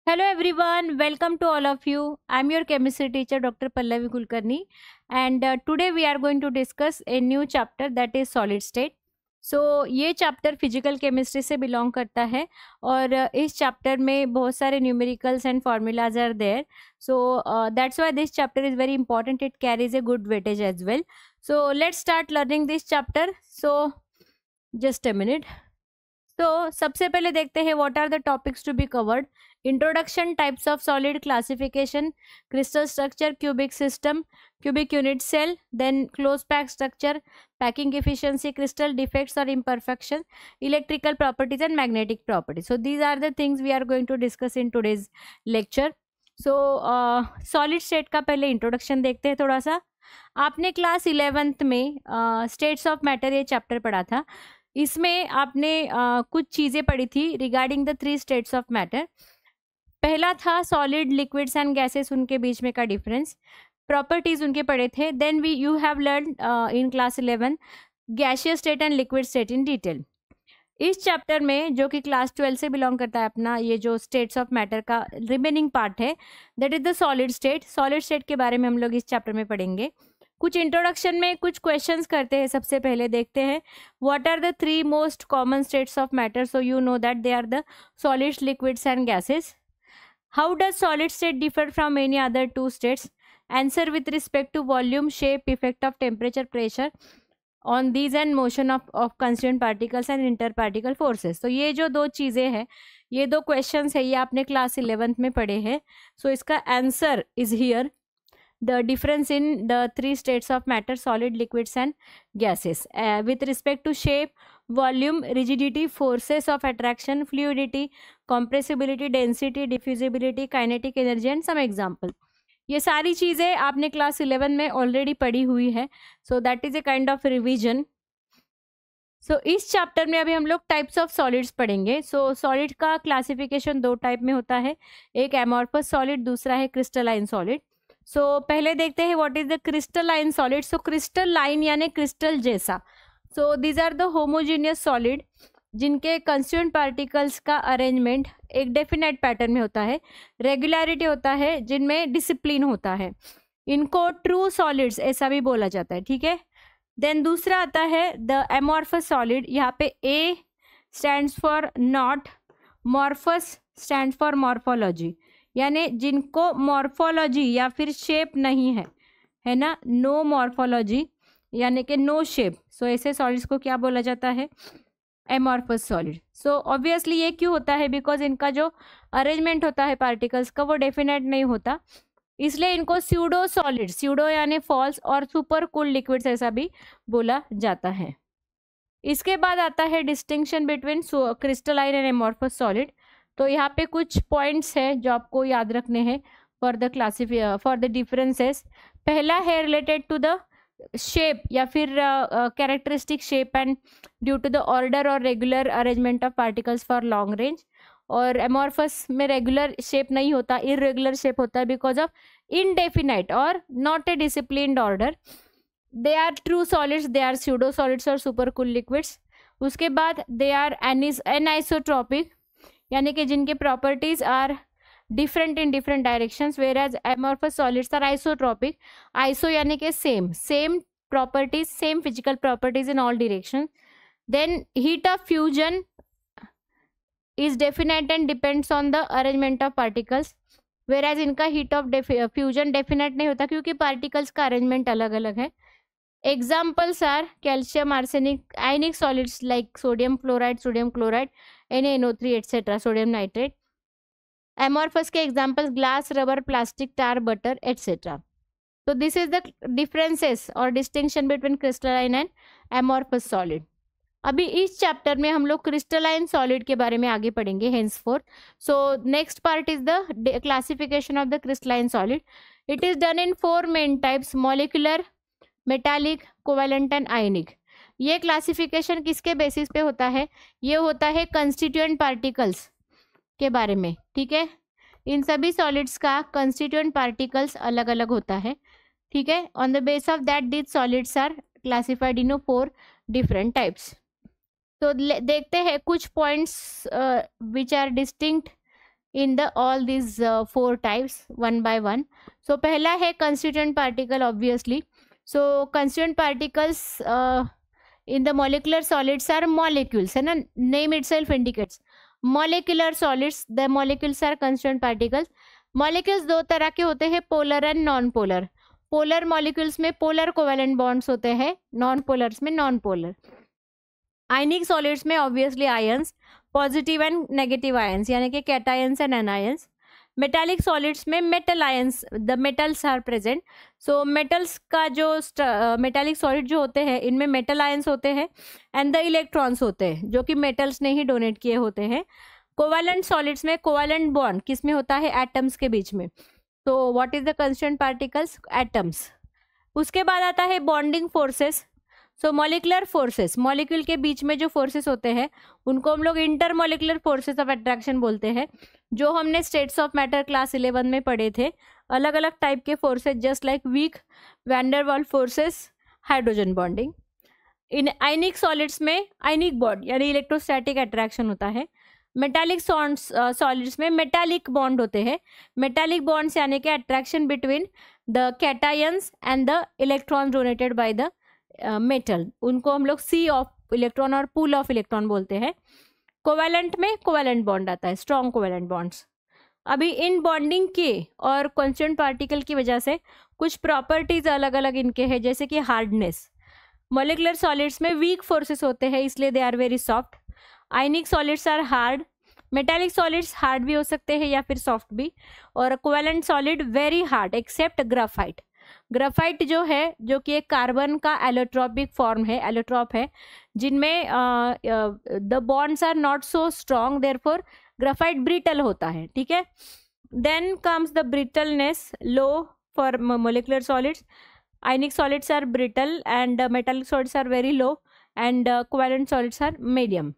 Hello everyone, welcome to all of you. I'm your chemistry teacher Dr. Pallavi Kulkarni, and today we are going to discuss a new chapter that is solid state. ये chapter physical chemistry से belong करता है और इस chapter में बहुत सारे numericals and formulas are there. That's why this chapter is very important. It carries a good weightage as well. So let's start learning this chapter. Just a minute. तो सबसे पहले देखते हैं what are the topics to be covered. Introduction, types of solid, classification, crystal structure, cubic system, cubic unit cell, then close pack structure, packing efficiency, crystal defects or imperfections, electrical properties and magnetic properties. So these are the things we are going to discuss in today's lecture. Solid state का पहले introduction देखते हैं थोड़ा सा. आपने class 11th में states of matter ये chapter पढ़ा था. इसमें आपने कुछ चीज़ें पढ़ी थी regarding the 3 states of matter. पहला था सॉलिड, लिक्विड्स एंड गैसेस, उनके बीच में का डिफरेंस, प्रॉपर्टीज उनके पढ़े थे. Then you have learn in class 11 gaseous state and liquid state in detail. इस चैप्टर में जो कि क्लास 12 से बिलोंग करता है अपना ये जो स्टेट्स ऑफ मैटर का रिमेनिंग पार्ट है, that is the solid state. Solid state के बारे में हम लोग इस चैप्टर में पढ़ेंगे. कुछ इंट्रोडक्शन में कुछ क्वेश्चंस करते हैं. सबसे पहले देखते हैं what are the 3 most common states of matter. So you know that they are the solids, liquids and gases. How does solid state differ from any other 2 states? Answer with respect to volume, shape, effect of temperature, pressure on these and motion of constituent particles and interparticle forces. तो ये जो 2 चीज़ें हैं, ये 2 questions है, ये आपने class 11th में पढ़े हैं. सो इसका answer is here. The difference in the 3 states of matter, solid, liquids and gases, with respect to shape, volume, rigidity, forces of attraction, fluidity, compressibility, density, diffusibility, kinetic energy and some example. ये सारी चीज़ें आपने class 11 में already पढ़ी हुई है. So that is a kind of revision. इस chapter में अभी हम लोग टाइप्स ऑफ सॉलिड्स पढ़ेंगे. सॉलिड का क्लासिफिकेशन 2 टाइप में होता है. एक एमॉर्फस सॉलिड, दूसरा है क्रिस्टलाइन सॉलिड. पहले देखते हैं what is the crystalline solid. Crystal line यानी क्रिस्टल जैसा. These are the homogeneous solid जिनके कंस्टिट्यूएंट पार्टिकल्स का अरेंजमेंट एक डेफिनेट पैटर्न में होता है, रेगुलरिटी होता है, जिनमें डिसिप्लिन होता है. इनको ट्रू सॉलिड्स ऐसा भी बोला जाता है. ठीक है. देन दूसरा आता है द एमॉर्फस सॉलिड. यहाँ पे A stands for not, morphous stands for morphology, यानी जिनको मॉर्फोलॉजी या फिर शेप नहीं है ना. नो मॉर्फोलॉजी यानी कि नो शेप. ऐसे सॉलिड्स को क्या बोला जाता है? Amorphous solid. ऑब्वियसली ये क्यों होता है? बिकॉज इनका जो अरेंजमेंट होता है पार्टिकल्स का वो डेफिनेट नहीं होता, इसलिए इनको स्यूडो सॉलिड, स्यूडो यानी फॉल्स, और सुपर कूल लिक्विड्स ऐसा भी बोला जाता है. इसके बाद आता है distinction between crystalline and amorphous solid. तो यहाँ पे कुछ पॉइंट्स है जो आपको याद रखने हैं फॉर द डिफरेंसेस. पहला है रिलेटेड टू द शेप या फिर characteristic shape and due to the order और regular arrangement of particles for long range. और एमॉर्फस में रेगुलर शेप नहीं होता, इरेगुलर शेप होता है बिकॉज ऑफ इनडेफिनाइट और not a disciplined order. They are true solids, they are pseudo solids और super cool liquids. उसके बाद दे आर एनिसोट्रॉपिक यानी कि जिनके properties are different in different directions, whereas amorphous solids are isotropic. Iso यानी कि same properties, same physical properties in all direction. Then heat of fusion is definite and depends on the arrangement of particles, whereas इनका heat of fusion definite नहीं होता क्योंकि particles का arrangement अलग अलग है. Examples are calcium, arsenic, ionic solids like sodium fluoride, sodium chloride, NaNO3, etc., sodium nitrate. Amorphous के examples glass, rubber, plastic, tar, butter, etc. So this is the differences or distinction between crystalline and amorphous solid. अभी इस chapter में हम लोग crystalline solid के बारे में आगे पढ़ेंगे henceforth. So next part is the classification of the crystalline solid. It is done in 4 main types: molecular, metallic, covalent and आयनिक. ये क्लासिफिकेशन किसके बेसिस पे होता है? ये होता है कंस्टिट्यूएंट पार्टिकल्स के बारे में. ठीक है. इन सभी सॉलिड्स का कंस्टिट्यूएंट पार्टिकल्स अलग अलग होता है. ठीक है. On the base of that these solids are classified in 4 different types. तो देखते हैं कुछ points which are distinct in the all this 4 types one by one. So पहला है constituent particle obviously. So constituent particles in the molecular solids are molecules, है ना, name itself indicates molecular solids. The molecules are constituent particles. Molecules दो तरह के होते हैं, polar and non polar. Polar molecules में पोलर कोवेलेंट बॉन्ड्स होते हैं, नॉन पोलर्स में नॉन पोलर. आयनिक सॉलिड्स में obviously ions, positive and negative ions यानी कि cations and anions. Metallic solids में metal ions, the metals are present. So metals का जो मेटालिक सॉलिड जो होते हैं इनमें मेटल आयंस होते हैं एंड द इलेक्ट्रॉन्स होते हैं जो कि मेटल्स ने ही डोनेट किए होते हैं. कोवेलेंट सॉलिड्स में कोवेलेंट बॉन्ड किस में होता है, एटम्स के बीच में. तो what is the constituent particles, atoms. उसके बाद आता है बॉन्डिंग फोर्सेस. सो मॉलिक्यूलर फोर्सेस, मॉलिक्यूल के बीच में जो फोर्सेस होते हैं उनको हम लोग इंटरमॉलिक्यूलर फोर्सेस ऑफ अट्रैक्शन बोलते हैं, जो हमने स्टेट्स ऑफ मैटर क्लास 11 में पढ़े थे. अलग अलग टाइप के forces just like weak, van der Waals forces, hydrogen bonding. In ionic solids में आयनिक बॉन्ड यानी इलेक्ट्रोस्टैटिक अट्रैक्शन होता है. मेटालिक सॉलिड्स में मेटालिक बॉन्ड होते हैं. मेटालिक बॉन्ड्स यानी कि attraction between the cations and the electron donated by the metal, उनको हम लोग सी ऑफ इलेक्ट्रॉन और पूल ऑफ इलेक्ट्रॉन बोलते हैं. कोवेलेंट में कोवेलेंट बॉन्ड आता है, स्ट्रॉन्ग कोवेलेंट बॉन्ड्स. अभी इन बॉन्डिंग के और कांस्टेंट पार्टिकल की वजह से कुछ प्रॉपर्टीज अलग अलग इनके हैं, जैसे कि हार्डनेस. मॉलिक्यूलर सॉलिड्स में वीक फोर्सेस होते हैं इसलिए they are very soft. Ionic solids are hard. Metallic solids hard भी हो सकते हैं या फिर सॉफ्ट भी. और covalent solid very hard except graphite. Graphite जो है, जो कि एक कार्बन का एलोट्रोपिक फॉर्म है, एलोट्रोप है, जिनमें the bonds are not so strong, therefore graphite brittle होता है. ठीक है. Then comes the brittleness, low for molecular solids. Ionic solids are brittle and metallic solids are very low and covalent solids are medium.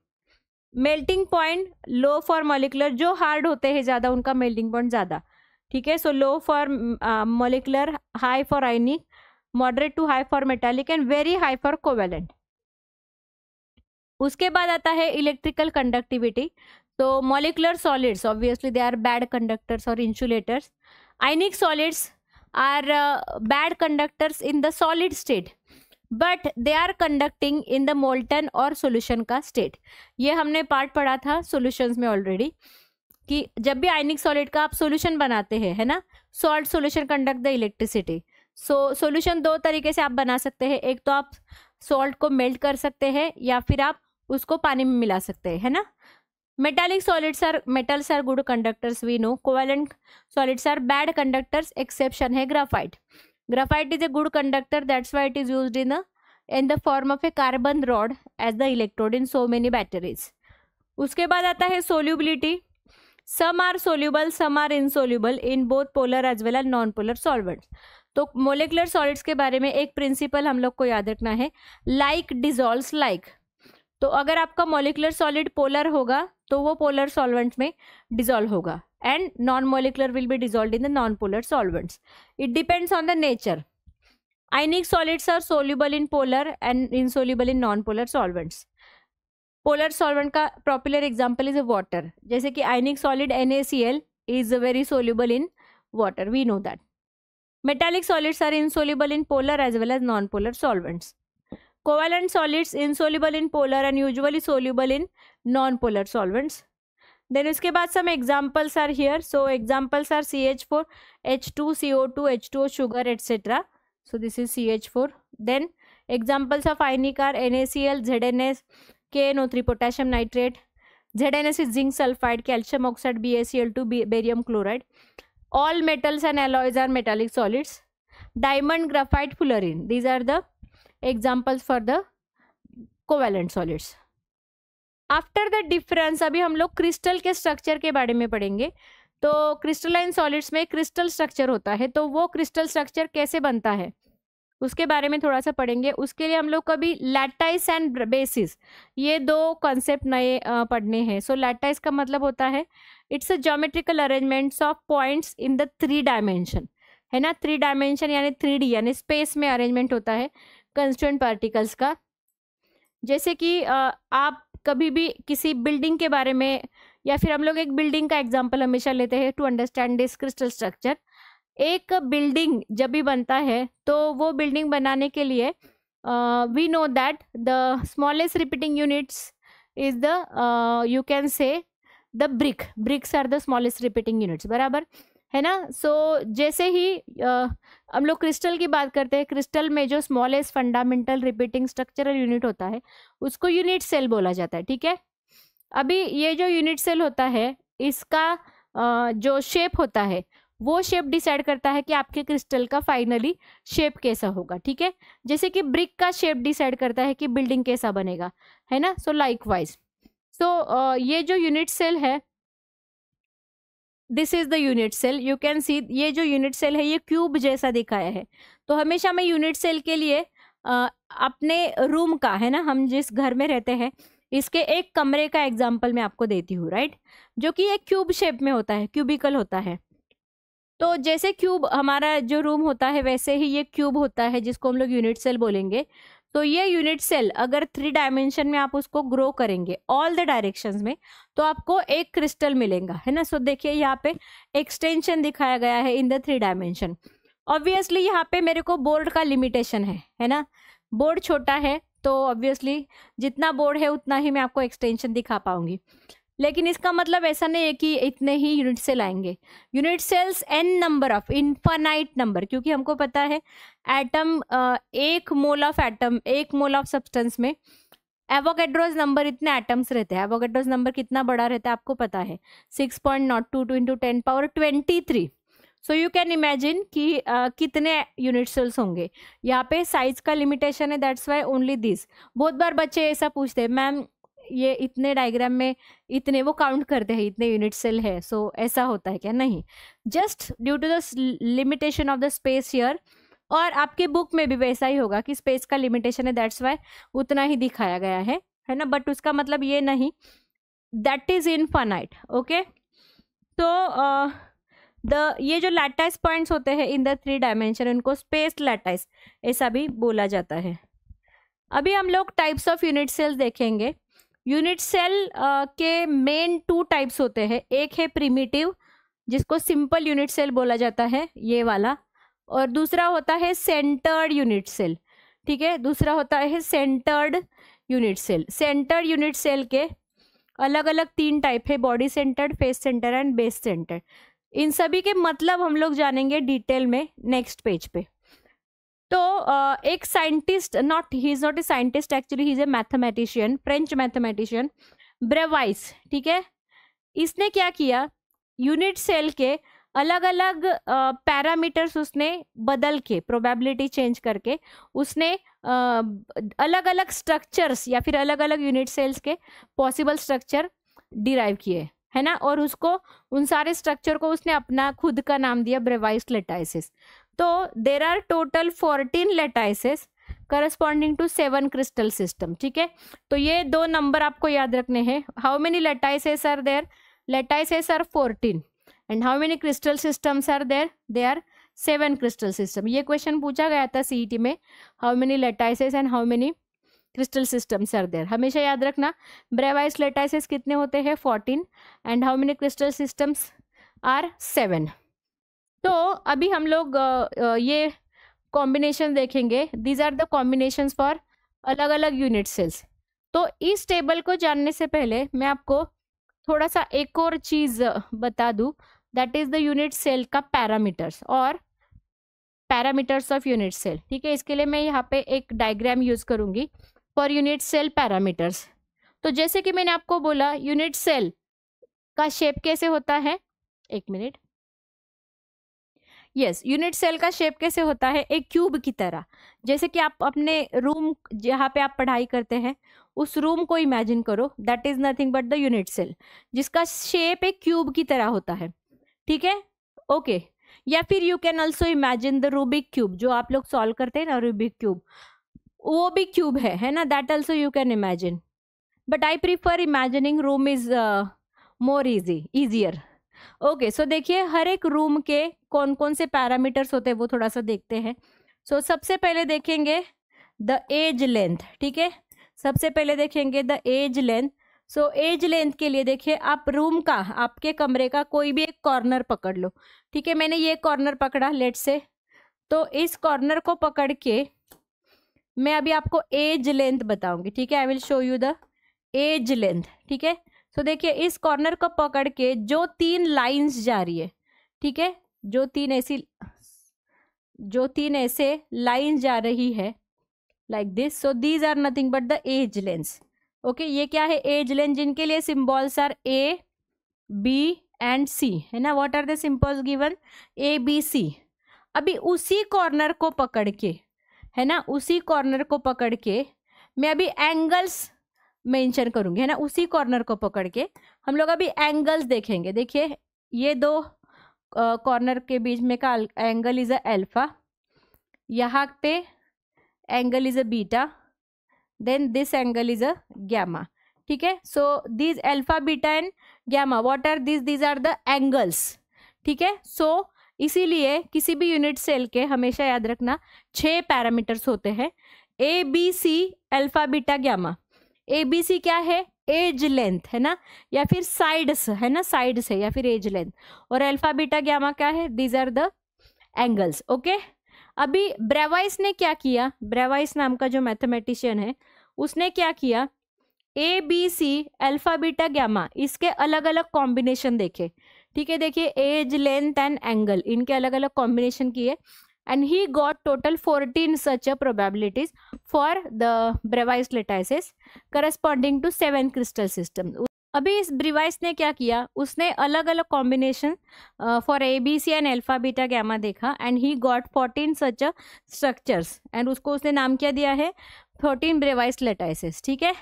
Melting point low for molecular, जो hard होते हैं ज़्यादा उनका melting point ज़्यादा. ठीक है. So low for molecular, high for ionic, moderate to high for metallic and very high for covalent. उसके बाद आता है इलेक्ट्रिकल कंडक्टिविटी. तो molecular solids obviously they are bad conductors और insulators. Ionic solids are bad conductors in the solid state but they are conducting in the molten और solution का state. ये हमने पार्ट पढ़ा था सोल्यूशंस में ऑलरेडी कि जब भी आयनिक सॉलिड का आप सॉल्यूशन बनाते हैं, है ना, salt solution conduct the electricity. So solution दो तरीके से आप बना सकते हैं. एक तो आप सॉल्ट को मेल्ट कर सकते हैं या फिर आप उसको पानी में मिला सकते हैं, है ना. Metallic solids are, metals are good conductors we know. Covalent solids are bad conductors, exception है graphite. Graphite is a good conductor, that's why it is used in the form of a carbon rod as the electrode in so many batteries. उसके बाद आता है solubility. Some are soluble, some are insoluble in both polar as well as non polar solvents. तो molecular solids के बारे में एक principal हम लोग को याद रखना है, लाइक डिजॉल्व्स लाइक. तो अगर आपका मोलिकुलर सॉलिड पोलर होगा तो वो पोलर सॉल्वेंट्स में डिजॉल्व होगा and non molecular will be dissolved in the non polar solvents. It depends on the nature. Ionic solids are soluble in polar and insoluble in non polar solvents. Polar solvent का popular example is water, जैसे कि ionic solid NaCl is very soluble in water, we know that. Metallic solids are insoluble in polar as well as non polar solvents. Covalent solids insoluble in polar and usually soluble in non-polar solvents. Then उसके बाद some examples are here. So examples are CH4, H2, CO2, H2O, sugar, etc. So this is CH4. Then examples of ionic are NaCl, ZnS, KNO3, potassium nitrate. ZnS is zinc sulfide, calcium oxide, BaCl2, barium chloride. All metals and alloys are metallic solids. Diamond, graphite, fullerene. These are the examples for the covalent solids. After the difference अभी हम लोग crystal के structure के बारे में पढ़ेंगे. तो crystalline solids में क्रिस्टल स्ट्रक्चर होता है, तो वो क्रिस्टल स्ट्रक्चर कैसे बनता है उसके बारे में थोड़ा सा पढ़ेंगे. उसके लिए हम लोग कभी लैटाइस एंड बेसिस, ये दो कॉन्सेप्ट नए पढ़ने हैं. सो लैटाइस का मतलब होता है it's a geometrical arrangements of points in the 3 dimension, है ना. 3 डायमेंशन यानी 3D यानी स्पेस में अरेंजमेंट होता है कंस्टिट्यूएंट पार्टिकल्स का. जैसे कि आप कभी भी किसी बिल्डिंग के बारे में या फिर हम लोग एक बिल्डिंग का एग्जाम्पल हमेशा लेते हैं to understand this crystal structure. एक बिल्डिंग जब भी बनता है तो वो बिल्डिंग बनाने के लिए we know that the smallest repeating units is the you can say the bricks are the smallest repeating units, बराबर है ना। सो जैसे ही हम लोग क्रिस्टल की बात करते हैं, क्रिस्टल में जो smallest fundamental repeating structural unit होता है उसको यूनिट सेल बोला जाता है, ठीक है। अभी ये जो यूनिट सेल होता है इसका जो शेप होता है वो शेप डिसाइड करता है कि आपके क्रिस्टल का फाइनली शेप कैसा होगा, ठीक है। जैसे कि ब्रिक का शेप डिसाइड करता है कि बिल्डिंग कैसा बनेगा, है ना। सो लाइकवाइज ये जो यूनिट सेल है, this is the unit cell, you can see. ये जो यूनिट सेल है ये क्यूब जैसा दिखाया है। तो हमेशा मैं यूनिट सेल के लिए अपने रूम का, है ना, हम जिस घर में रहते हैं इसके एक कमरे का एग्जाम्पल मैं आपको देती हूँ, राइट, जो कि एक क्यूब शेप में होता है, क्यूबिकल होता है। तो जैसे क्यूब हमारा जो रूम होता है वैसे ही ये क्यूब होता है जिसको हम लोग यूनिट सेल बोलेंगे। तो ये यूनिट सेल अगर 3 डायमेंशन में आप उसको ग्रो करेंगे ऑल द डायरेक्शंस में तो आपको एक क्रिस्टल मिलेगा, है ना। सो देखिए यहाँ पे एक्सटेंशन दिखाया गया है इन द 3 डायमेंशन। ऑब्वियसली यहाँ पे मेरे को बोर्ड का लिमिटेशन है ना। बोर्ड छोटा है तो ऑब्वियसली जितना बोर्ड है उतना ही मैं आपको एक्सटेंशन दिखा पाऊंगी, लेकिन इसका मतलब ऐसा नहीं है कि इतने ही यूनिट सेल आएंगे। Unit cells n number of, infinite number, क्योंकि हमको पता है एटम, एक मोल ऑफ एटम, एक मोल ऑफ सब्सटेंस में एवोगैड्रोस नंबर इतने एटम्स रहते हैं। एवोगैड्रोस नंबर कितना बड़ा रहता है आपको पता है, 6.022 into 10 power 23। So you can imagine कि कितने यूनिट सेल्स होंगे। यहाँ पे साइज का लिमिटेशन है, दैट्स वाई ओनली दिस। बहुत बार बच्चे ऐसा पूछते हैं, मैम ये इतने डायग्राम में इतने, वो काउंट करते हैं इतने यूनिट सेल है, सो ऐसा होता है क्या? नहीं, just due to the limitation of the space here. और आपके बुक में भी वैसा ही होगा कि स्पेस का लिमिटेशन है, दैट्स वाई उतना ही दिखाया गया है ना। बट उसका मतलब ये नहीं दैट इज इनफाइनाइट, ओके। तो ये जो लैटाइस पॉइंट्स होते हैं इन द 3 डायमेंशन उनको स्पेस लैटाइस ऐसा भी बोला जाता है। अभी हम लोग टाइप्स ऑफ यूनिट सेल्स देखेंगे। यूनिट सेल के मेन 2 टाइप्स होते हैं। एक है प्रिमिटिव जिसको सिंपल यूनिट सेल बोला जाता है, ये वाला, और दूसरा होता है सेंटर्ड यूनिट सेल, ठीक है। दूसरा होता है centred unit cell. Centred unit cell के अलग अलग 3 टाइप है, body centred, face centre and base centred. इन सभी के मतलब हम लोग जानेंगे डिटेल में नेक्स्ट पेज पे। तो एक scientist, he is not a scientist actually, he is a mathematician, French mathematician, Bravais, ठीक है। इसने क्या किया, यूनिट सेल के अलग अलग पैरामीटर्स उसने बदल के, प्रोबेबिलिटी चेंज करके उसने अलग अलग स्ट्रक्चर्स या फिर अलग अलग यूनिट सेल्स के पॉसिबल स्ट्रक्चर डिराइव किए, है ना। और उसको, उन सारे स्ट्रक्चर को उसने अपना खुद का नाम दिया, ब्रेवाइस लैटाइसेस। तो there are total 14 lattices corresponding to 7 crystal system, ठीक है। तो ये 2 नंबर आपको याद रखने हैं। How many lattices are there? Lattices are 14 and how many crystal systems are there? They are 7 crystal system. ये क्वेश्चन पूछा गया था सीईटी में, how many lattices and how many crystal systems are there. हमेशा याद रखना ब्रेवाइस लैटाइसेस कितने होते हैं, 14, and how many crystal systems are 7। तो अभी हम लोग ये कॉम्बिनेशन देखेंगे। These are the combinations for अलग अलग यूनिट सेल्स। तो इस टेबल को जानने से पहले मैं आपको थोड़ा सा एक और चीज बता दूं, that is the unit cell का पैरामीटर्स और पैरामीटर्स ऑफ यूनिट सेल, ठीक है। इसके लिए मैं यहाँ पे एक डायग्राम यूज करूंगी फॉर यूनिट सेल पैरामीटर्स। तो जैसे कि मैंने आपको बोला यूनिट सेल का शेप कैसे होता है, एक मिनट, यस, यूनिट सेल का शेप कैसे होता है, एक क्यूब की तरह। जैसे कि आप अपने रूम जहाँ पे आप पढ़ाई करते हैं उस रूम को इमेजिन करो, that is nothing but the unit cell, जिसका शेप एक क्यूब की तरह होता है, ठीक है, ओके। या फिर you can also imagine the Rubik cube, जो आप लोग सॉल्व करते हैं ना, रूबिक क्यूब, वो भी क्यूब है ना, that also you can imagine, but I prefer imagining room is more easier, okay. So देखिए हर एक रूम के कौन कौन से पैरामीटर्स होते हैं वो थोड़ा सा देखते हैं। सो सबसे पहले देखेंगे द एज लेंथ, ठीक है, सबसे पहले देखेंगे the edge length. So edge length के लिए देखिए, आप रूम का, आपके कमरे का कोई भी एक कॉर्नर पकड़ लो, ठीक है। मैंने ये कॉर्नर पकड़ा लेट से, तो इस कॉर्नर को पकड़ के मैं अभी आपको एज लेंथ बताऊंगी, ठीक है। I will show you the edge length, ठीक है। सो देखिए, इस कॉर्नर को पकड़ के जो 3 लाइंस जा रही है, ठीक है, जो तीन ऐसे लाइंस जा रही है like this, so these are nothing but the edge length. Okay, ये क्या है? एज लेंथ, जिनके लिए symbols are A, B and C, है ना। What are the symbols given? A, B, C. अभी उसी कॉर्नर को पकड़ के, है ना, उसी कॉर्नर को पकड़ के मैं अभी एंगल्स मेंशन करूंगी, है ना। उसी कॉर्नर को पकड़ के हम लोग अभी एंगल्स देखेंगे। देखिए, ये दो कॉर्नर के बीच में का एंगल इज अ अल्फा, यहाँ पे angle is a beta, then this angle is a gamma, ठीक है। So this alpha, beta and gamma, what are this are the angles, ठीक है। सो इसीलिए किसी भी यूनिट सेल के हमेशा याद रखना 6 पैरामीटर्स होते हैं, ए, बी, सी, अल्फा, बीटा, गैमा। ए, बी, सी क्या है? एज लेंथ, है ना, या फिर साइड्स, है ना, साइड्स है या फिर एज लेंथ। और अल्फा, बीटा, गैमा क्या है? These are the angles. Okay, अभी ब्रेवाइस ने क्या किया? ब्रेवाइस नाम का जो मैथमेटिशियन है, उसने क्या किया? ए, बी, सी, अल्फा, बीटा, गैमा, इसके अलग अलग कॉम्बिनेशन देखे, ठीक है। देखिए, एज, लेंथ एंड एंगल, इनके अलग अलग कॉम्बिनेशन किए, and he got total 14 such a probabilities for the Bravais lattices corresponding to 7 crystal systems. अभी इस ब्रेवाइस ने क्या किया? उसने अलग अलग combination for A, B, C and alpha, beta, gamma देखा, and he got 14 such a structures, and उसको उसने नाम क्या दिया है? 14 ब्रेवाइस लेटाइसेस, ठीक है।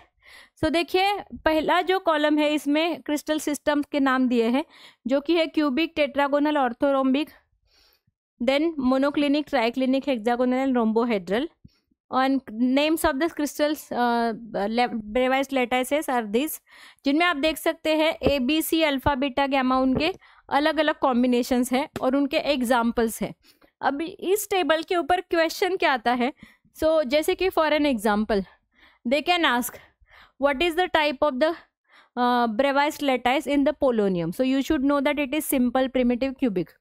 सो देखिए, पहला जो कॉलम है इसमें क्रिस्टल सिस्टम के नाम दिए हैं, जो कि है cubic, tetragonal, orthorhombic, then monoclinic, triclinic, hexagonal and rhombohedral. On names of the crystals Bravais lattices are these, जिनमें आप देख सकते हैं ए, बी, सी, अल्फा, बीटा, गैमा, उनके अलग अलग कॉम्बिनेशंस हैं और उनके एग्जाम्पल्स हैं। अब इस टेबल के ऊपर क्वेश्चन क्या आता है? सो जैसे कि for an example they can ask what is the type of the Bravais lattice in the polonium, so you should know that it is simple, primitive, cubic.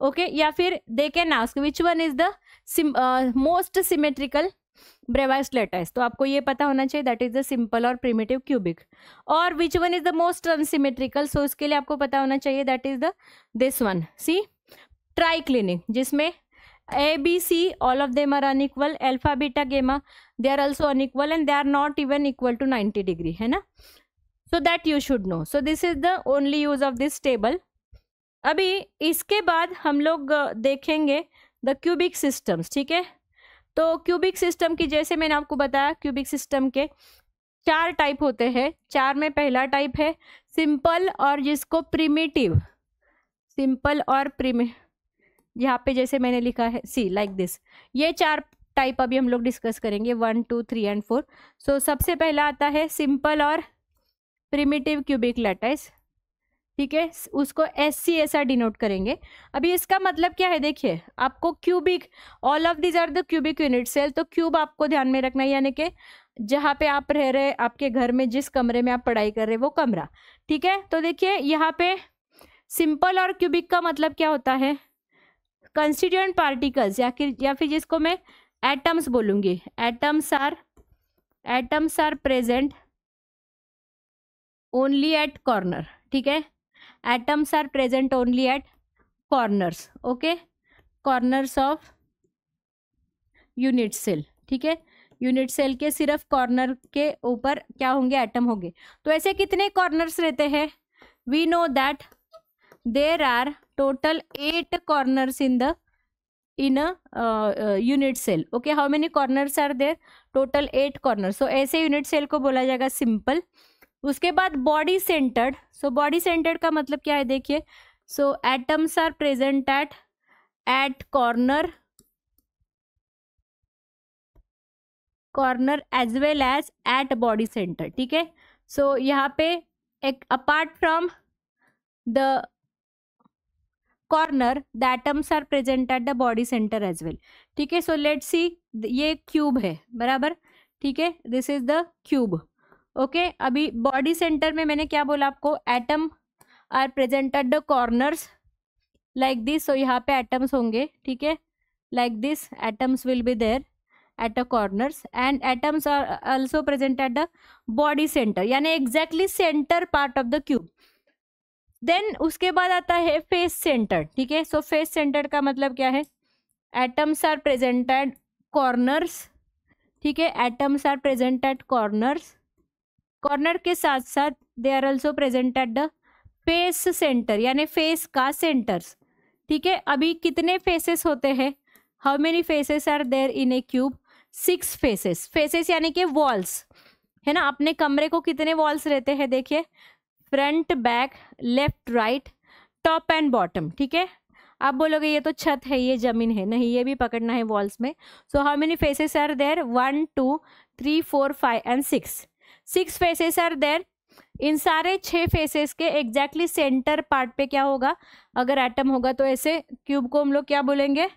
Okay, या फिर they can ask which one is the most symmetrical Bravais lattice, तो आपको ये पता होना चाहिए that is the simple और primitive cubic. और which one is the most unsymmetrical, so इसके लिए आपको पता होना चाहिए that is the this one, see triclinic, जिसमें A, B, C all of them are unequal, alpha, beta, gamma they are also unequal and they are not even equal to 90 degree, है ना। So that you should know. So this is the only use of this table. अभी इसके बाद हम लोग देखेंगे the cubic systems, ठीक है। तो क्यूबिक सिस्टम की, जैसे मैंने आपको बताया, क्यूबिक सिस्टम के 4 टाइप होते हैं। 4 में पहला टाइप है सिंपल और जिसको प्रिमिटिव, सिंपल और यहाँ पे जैसे मैंने लिखा है सी लाइक दिस, ये 4 टाइप अभी हम लोग डिस्कस करेंगे, 1, 2, 3 एंड 4। सो सबसे पहला आता है सिंपल और प्रिमिटिव क्यूबिक लैटिस, ठीक है, उसको SC ऐसा डिनोट करेंगे। अभी इसका मतलब क्या है? देखिए, आपको cubic, all of these are the cubic unit cell, तो क्यूब आपको ध्यान में रखना है, यानी कि जहाँ पे आप रह रहे, आपके घर में जिस कमरे में आप पढ़ाई कर रहे वो कमरा, ठीक है। तो देखिए, यहाँ पे सिंपल और क्यूबिक का मतलब क्या होता है? कंस्टिट्यूएंट पार्टिकल्स या फिर जिसको मैं एटम्स बोलूंगी, atoms are present only at corner, ठीक है। Atoms are present only at corners, okay, corners of unit cell, ठीक है। यूनिट सेल के सिर्फ कॉर्नर के ऊपर क्या होंगे? एटम होंगे। तो ऐसे कितने कॉर्नर्स रहते हैं? We know that there are total 8 corners in unit cell, okay. How many corners are there? Total 8 corners. So ऐसे यूनिट सेल को बोला जाएगा सिंपल। उसके बाद body centred, so body centred का मतलब क्या है? देखिए, so atoms are present at corner as well as at body centre, ठीक है। सो यहाँ पे एक apart from the corner the atoms are present at the body centre as well, ठीक है। सो लेट्स सी, ये क्यूब है, बराबर, ठीक है, this is the cube, okay अभी बॉडी सेंटर में मैंने क्या बोला आपको, atom are present at the corners like this. So यहाँ पे एटम्स होंगे, ठीक है, like this atoms will be there at the corners and atoms are also present at the body center, यानी exactly center part of the cube. then उसके बाद आता है फेस सेंटर, ठीक है. सो फेस सेंटर का मतलब क्या है, atoms are present at corners, ठीक है, atoms are present at corners, corner के साथ साथ they are also present at the face centre, यानी फेस का सेंटर्स, ठीक है. अभी कितने फेसेस होते हैं, how many faces are there in a cube, 6 faces. Faces यानी कि वॉल्स, है ना. अपने कमरे को कितने वॉल्स रहते हैं, देखिए, front, back, left, right, top and bottom, ठीक है. आप बोलोगे ये तो छत है, ये जमीन है, नहीं, ये भी पकड़ना है वॉल्स में. So how many faces are there, 1 2 3 4 5 and 6 faces are there. इन सारे 6 फेसेस के एग्जैक्टली सेंटर पार्ट पे क्या होगा, अगर एटम होगा तो ऐसे क्यूब को हम लोग क्या बोलेंगे,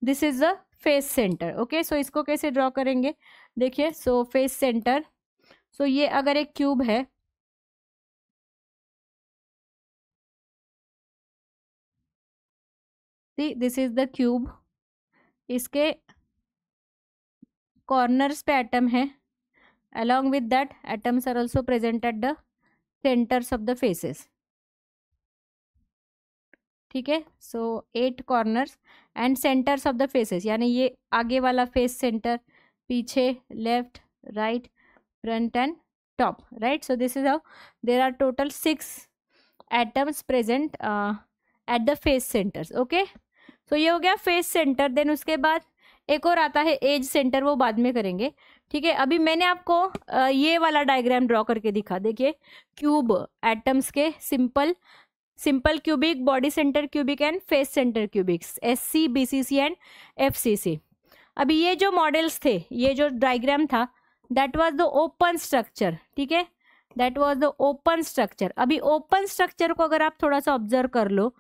this is the face centre. Okay, so इसको कैसे ड्रॉ करेंगे, देखिए. सो फेस सेंटर, सो ये अगर एक क्यूब है, दिस इज द क्यूब, इसके कॉर्नर्स पे एटम है, along with that atoms are also present at the centers of the faces, ठीक है. So 8 corners and centres of the faces, यानी ये आगे वाला फेस सेंटर, पीछे, left, right, front and top, right. So this is how there are total 6 atoms present at the face centres. Okay, so ये हो गया फेस सेंटर. देन उसके बाद एक और आता है एज सेंटर, वो बाद में करेंगे, ठीक है. अभी मैंने आपको ये वाला डायग्राम ड्रॉ करके दिखा, देखिए, क्यूब एटम्स के simple cubic, body centre cubic and face centre cubics, SC, BCC and FCC. अभी ये जो मॉडल्स थे, ये जो डायग्राम था, that was the open structure, ठीक है, that was the open structure. अभी ओपन स्ट्रक्चर को अगर आप थोड़ा सा ऑब्जर्व कर लो,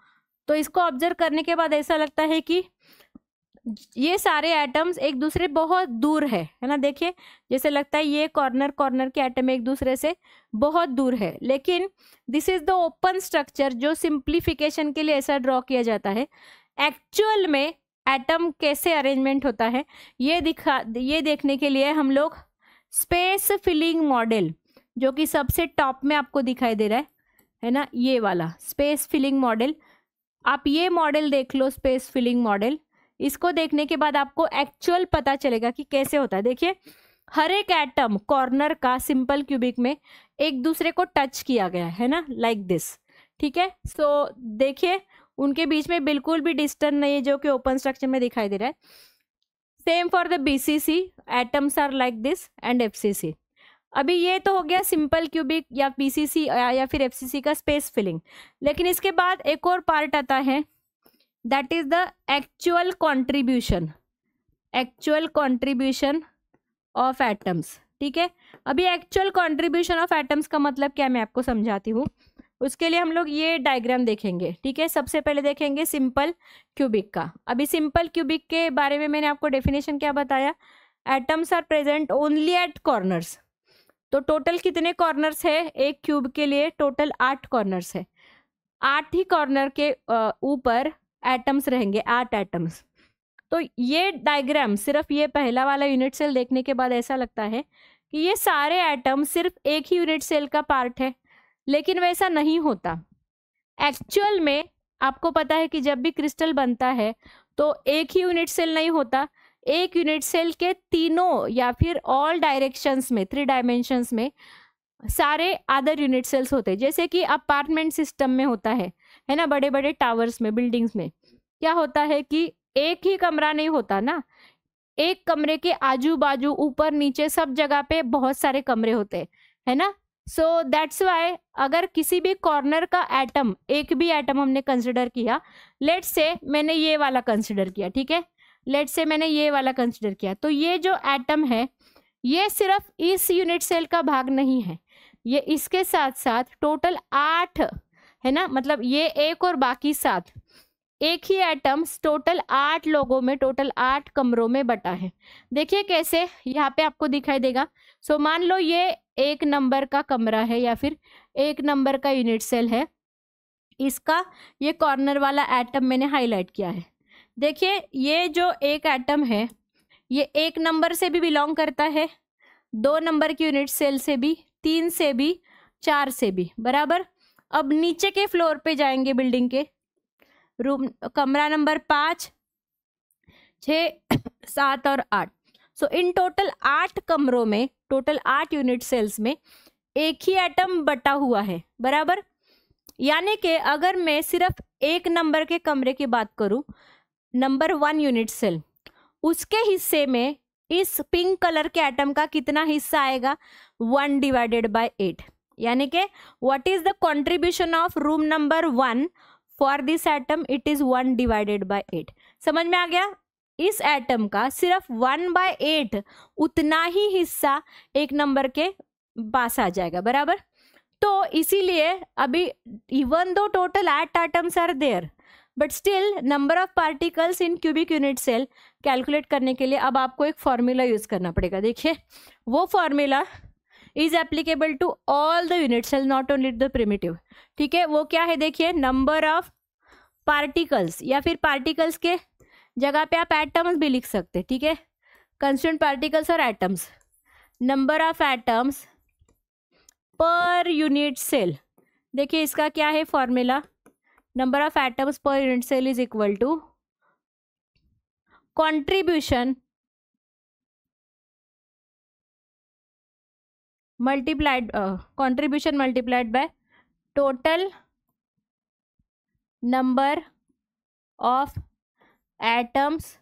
तो इसको ऑब्जर्व करने के बाद ऐसा लगता है कि ये सारे एटम्स एक दूसरे बहुत दूर है ना. देखिए, जैसे लगता है ये कॉर्नर के एटम एक दूसरे से बहुत दूर है, लेकिन this is the open structure, जो सिंप्लीफिकेशन के लिए ऐसा ड्रॉ किया जाता है. एक्चुअल में एटम कैसे अरेंजमेंट होता है, ये देखने के लिए हम लोग स्पेस फिलिंग मॉडल, जो कि सबसे टॉप में आपको दिखाई दे रहा है ना, ये वाला स्पेस फिलिंग मॉडल, आप ये मॉडल देख लो, स्पेस फिलिंग मॉडल. इसको देखने के बाद आपको एक्चुअल पता चलेगा कि कैसे होता है. देखिए, हर एक एटम कॉर्नर का सिंपल क्यूबिक में एक दूसरे को टच किया गया है ना, लाइक दिस, ठीक है. सो देखिए, उनके बीच में बिल्कुल भी डिस्टेंस नहीं है, जो कि ओपन स्ट्रक्चर में दिखाई दे रहा है. Same for the BCC, atoms are like this and FCC. अभी ये तो हो गया सिंपल क्यूबिक या BCC या फिर FCC का स्पेस फिलिंग. लेकिन इसके बाद एक और पार्ट आता है, that is the actual contribution of atoms, ठीक है. अभी actual contribution of atoms का मतलब क्या, मैं आपको समझाती हूँ. उसके लिए हम लोग ये डायग्राम देखेंगे, ठीक है. सबसे पहले देखेंगे सिंपल क्यूबिक का. अभी सिंपल क्यूबिक के बारे में मैंने आपको डेफिनेशन क्या बताया, atoms are present only at corners. तो टोटल कितने कॉर्नर्स है एक क्यूब के लिए, टोटल 8 कॉर्नर्स है. 8 ही कॉर्नर के ऊपर एटम्स रहेंगे, 8 एटम्स. तो ये डायग्राम, सिर्फ ये पहला वाला यूनिट सेल देखने के बाद ऐसा लगता है कि ये सारे एटम सिर्फ एक ही यूनिट सेल का पार्ट है, लेकिन वैसा नहीं होता. एक्चुअल में आपको पता है कि जब भी क्रिस्टल बनता है तो एक ही यूनिट सेल नहीं होता, एक यूनिट सेल के तीनों या फिर ऑल डायरेक्शंस में, 3 डायमेंशंस में सारे अदर यूनिट सेल्स होते हैं. जैसे कि अपार्टमेंट सिस्टम में होता है ना, बड़े बड़े टावर्स में, बिल्डिंग्स में क्या होता है कि एक ही कमरा नहीं होता ना, एक कमरे के आजू बाजू, ऊपर नीचे, सब जगह पे बहुत सारे कमरे होते हैं ना. सो दैट्स वाई अगर किसी भी कॉर्नर का एटम, एक भी एटम हमने कंसिडर किया, लेट्स से मैंने ये वाला कंसिडर किया, ठीक है, लेट्स से मैंने ये वाला कंसिडर किया, तो ये जो एटम है ये सिर्फ इस यूनिट सेल का भाग नहीं है, ये इसके साथ साथ टोटल 8 है ना, मतलब ये एक और बाकी 7, एक ही एटम्स टोटल 8 लोगों में, टोटल 8 कमरों में बटा है. देखिए कैसे, यहाँ पे आपको दिखाई देगा. सो मान लो ये एक नंबर का कमरा है या फिर एक नंबर का यूनिट सेल है, इसका ये कॉर्नर वाला एटम मैंने हाईलाइट किया है। देखिए ये जो एक एटम है ये एक नंबर से भी बिलोंग करता है, 2 नंबर की यूनिट सेल से भी, 3 से भी, 4 से भी, बराबर। अब नीचे के फ्लोर पे जाएंगे बिल्डिंग के, रूम कमरा नंबर 5, 6, 7 और 8। सो इन टोटल 8 कमरों में, टोटल 8 यूनिट सेल्स में एक ही एटम बटा हुआ है, बराबर। यानी कि अगर मैं सिर्फ एक नंबर के कमरे की बात करूं, नंबर 1 यूनिट सेल, उसके हिस्से में इस पिंक कलर के एटम का कितना हिस्सा आएगा, 1 डिवाइडेड बाय 8। यानी कि what is the contribution of room number 1 for this atom, it is 1 divided by 8। समझ में आ गया? इस एटम का सिर्फ 1/8 उतना ही हिस्सा एक नंबर के पास आ जाएगा, बराबर। तो इसीलिए अभी even though total 8 atoms are there, but still number of particles in cubic unit cell calculate करने के लिए अब आपको एक फॉर्मूला यूज करना पड़ेगा। देखिए वो formula is applicable to all the unit cell, not only the primitive. ठीक है, वो क्या है? देखिए नंबर ऑफ पार्टिकल्स, या फिर पार्टिकल्स के जगह पे आप एटम्स भी लिख सकते, ठीक है, कंस्टिट्यूएंट पार्टिकल्स और atoms. Number of atoms per unit cell, देखिए इसका क्या है formula, number of atoms per unit cell is equal to contribution multiplied by total number of atoms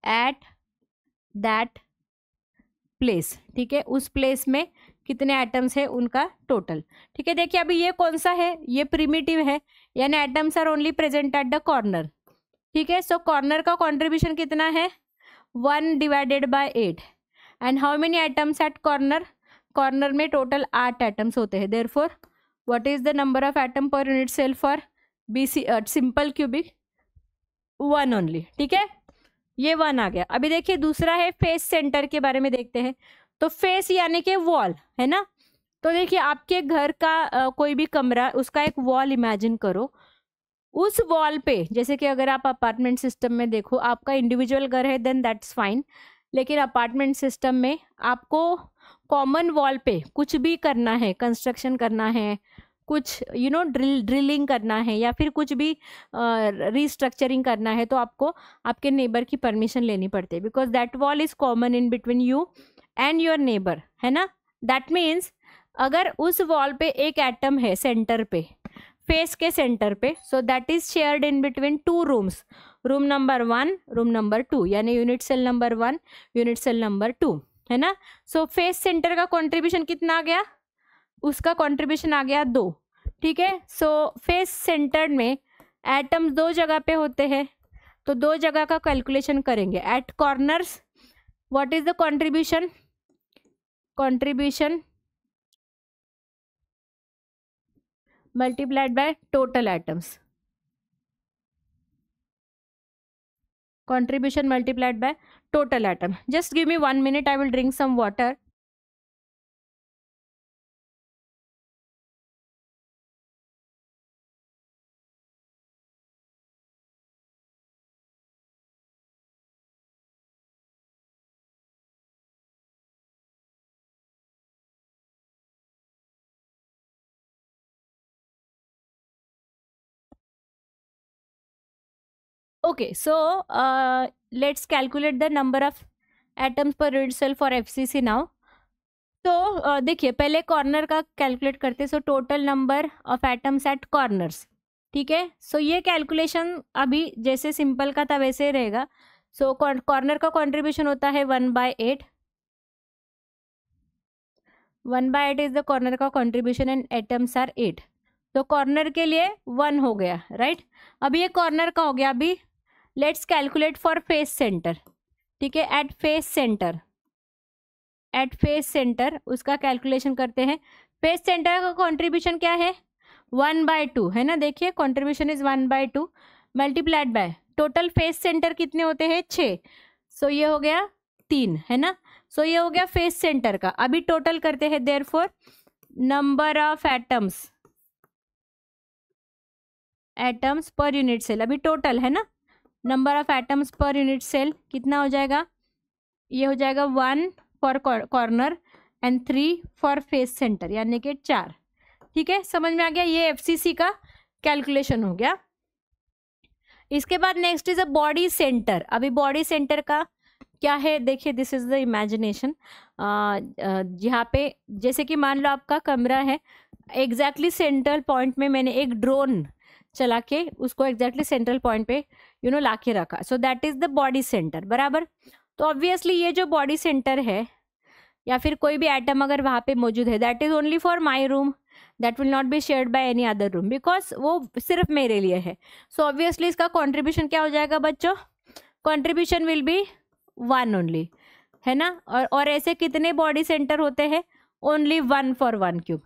at that place. ठीक है, उस प्लेस में कितने एटम्स है उनका टोटल। ठीक है, देखिए अभी ये कौन सा है, ये प्रिमिटिव है, यानी atoms are only present at the corner. ठीक है, सो कॉर्नर का कंट्रीब्यूशन कितना है, 1 divided by 8। And how many atoms at corner, corner में टोटल 8 एटम्स होते हैं। Therefore what is the number of atom per unit cell for BC simple cubic, 1 only. ठीक है, ये 1 आ गया। अभी देखिए दूसरा है फेस सेंटर के बारे में देखते हैं। तो फेस यानी कि वॉल है ना। तो देखिए आपके घर का कोई भी कमरा, उसका एक वॉल इमेजिन करो। उस वॉल पे, जैसे कि अगर आप अपार्टमेंट सिस्टम में देखो, आपका इंडिविजुअल घर है देन दैट्स फाइन, लेकिन अपार्टमेंट सिस्टम में आपको कॉमन वॉल पे कुछ भी करना है, कंस्ट्रक्शन करना है, कुछ ड्रिलिंग करना है या फिर कुछ भी रिस्ट्रक्चरिंग करना है, तो आपको आपके नेबर की परमिशन लेनी पड़ती है, because that wall is common in between you and your neighbour, है ना। दैट मीन्स अगर उस वॉल पे एक एटम है सेंटर पे, फेस के सेंटर पे, so that is shared in between 2 rooms, room number 1, room number 2, यानी unit cell number 1, unit cell number 2, है ना। सो फेस सेंटर का कॉन्ट्रीब्यूशन कितना आ गया, उसका कंट्रीब्यूशन आ गया 2। ठीक है, सो फेस सेंटर में एटम्स 2 जगह पे होते हैं, तो 2 जगह का कैलकुलेशन करेंगे। At corners what is the contribution, contribution multiplied by total atoms, contribution multiplied by total atom. Just give me 1 minute, I will drink some water. Okay, so let's calculate the number of atoms per unit cell for FCC now. तो देखिए पहले corner का calculate करते, so total number of atoms at corners. ठीक है, सो ये calculation अभी जैसे सिंपल का था वैसे रहेगा। सो कॉर्नर का कंट्रीब्यूशन होता है 1/8, 1/8 इज द कॉर्नर का कंट्रीब्यूशन एंड एटम्स आर 8। तो कॉर्नर के लिए 1 हो गया, राइट। अभी ये कॉर्नर का हो गया। अभी let's calculate for face centre. ठीक है, at face centre, at face centre उसका कैलकुलेशन करते हैं। फेस सेंटर का कंट्रीब्यूशन क्या है, 1/2 है ना। देखिए contribution is 1/2 multiplied by total face centre कितने होते हैं, 6, सो ये हो गया 3, है ना। सो ये हो गया फेस सेंटर का। अभी टोटल करते हैं, therefore number of atoms per unit cell. अभी टोटल है ना, number of atoms per unit cell कितना हो जाएगा, ये हो जाएगा 1 for corner and 3 for face centre, यानी कि 4। ठीक है, समझ में आ गया, ये एफसीसी का कैलकुलेशन हो गया। इसके बाद next is a body centre. अभी बॉडी सेंटर का क्या है, देखिए दिस इज द इमेजिनेशन। यहाँ पे जैसे कि मान लो आपका कमरा है, एग्जैक्टली सेंट्रल पॉइंट में मैंने एक ड्रोन चला के उसको एग्जैक्टली सेंट्रल पॉइंट पे ला के रखा, सो that is the body centre, बराबर। तो ऑब्वियसली ये जो बॉडी सेंटर है या फिर कोई भी एटम अगर वहाँ पे मौजूद है, that is only for my room, that will not be shared by any other room, because वो सिर्फ मेरे लिए है। सो ऑब्वियसली इसका कॉन्ट्रीब्यूशन क्या हो जाएगा बच्चों, कॉन्ट्रीब्यूशन विल बी 1 ओनली, है ना। और ऐसे कितने बॉडी सेंटर होते हैं, only 1 for 1 cube.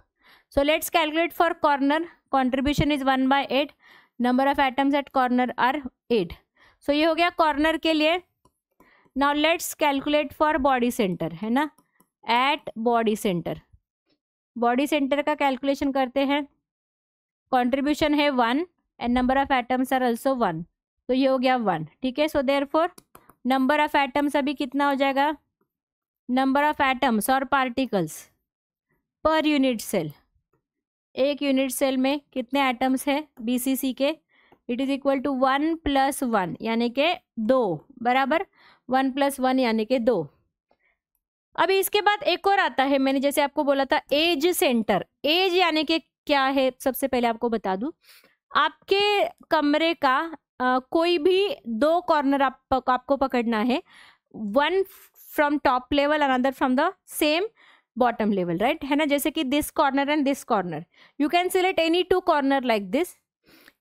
So let's calculate for corner, contribution is 1/8, number of atoms at corner are 8। So ये हो गया कॉर्नर के लिए। Now let's calculate for body centre, है ना, at body centre. Body centre का कैलकुलेशन करते हैं, कॉन्ट्रीब्यूशन है 1 and number of atoms are also 1, तो ये हो गया 1। ठीक है, so therefore number of atoms अभी कितना हो जाएगा, नंबर ऑफ एटम्स और पार्टिकल्स पर यूनिट सेल, एक यूनिट सेल में कितने एटम्स है बीसीसी के, इट इज इक्वल टू 1 + 1 यानी कि 2, बराबर। 1 + 1 यानी कि 2। अभी इसके बाद एक और आता है, मैंने जैसे आपको बोला था एज सेंटर। एज यानी कि क्या है, सबसे पहले आपको बता दूं, आपके कमरे का कोई भी 2 कॉर्नर आपको पकड़ना है, 1 from top level, another from the same bottom level, right, है ना। जैसे कि this corner and this corner, you can select any 2 corner like this.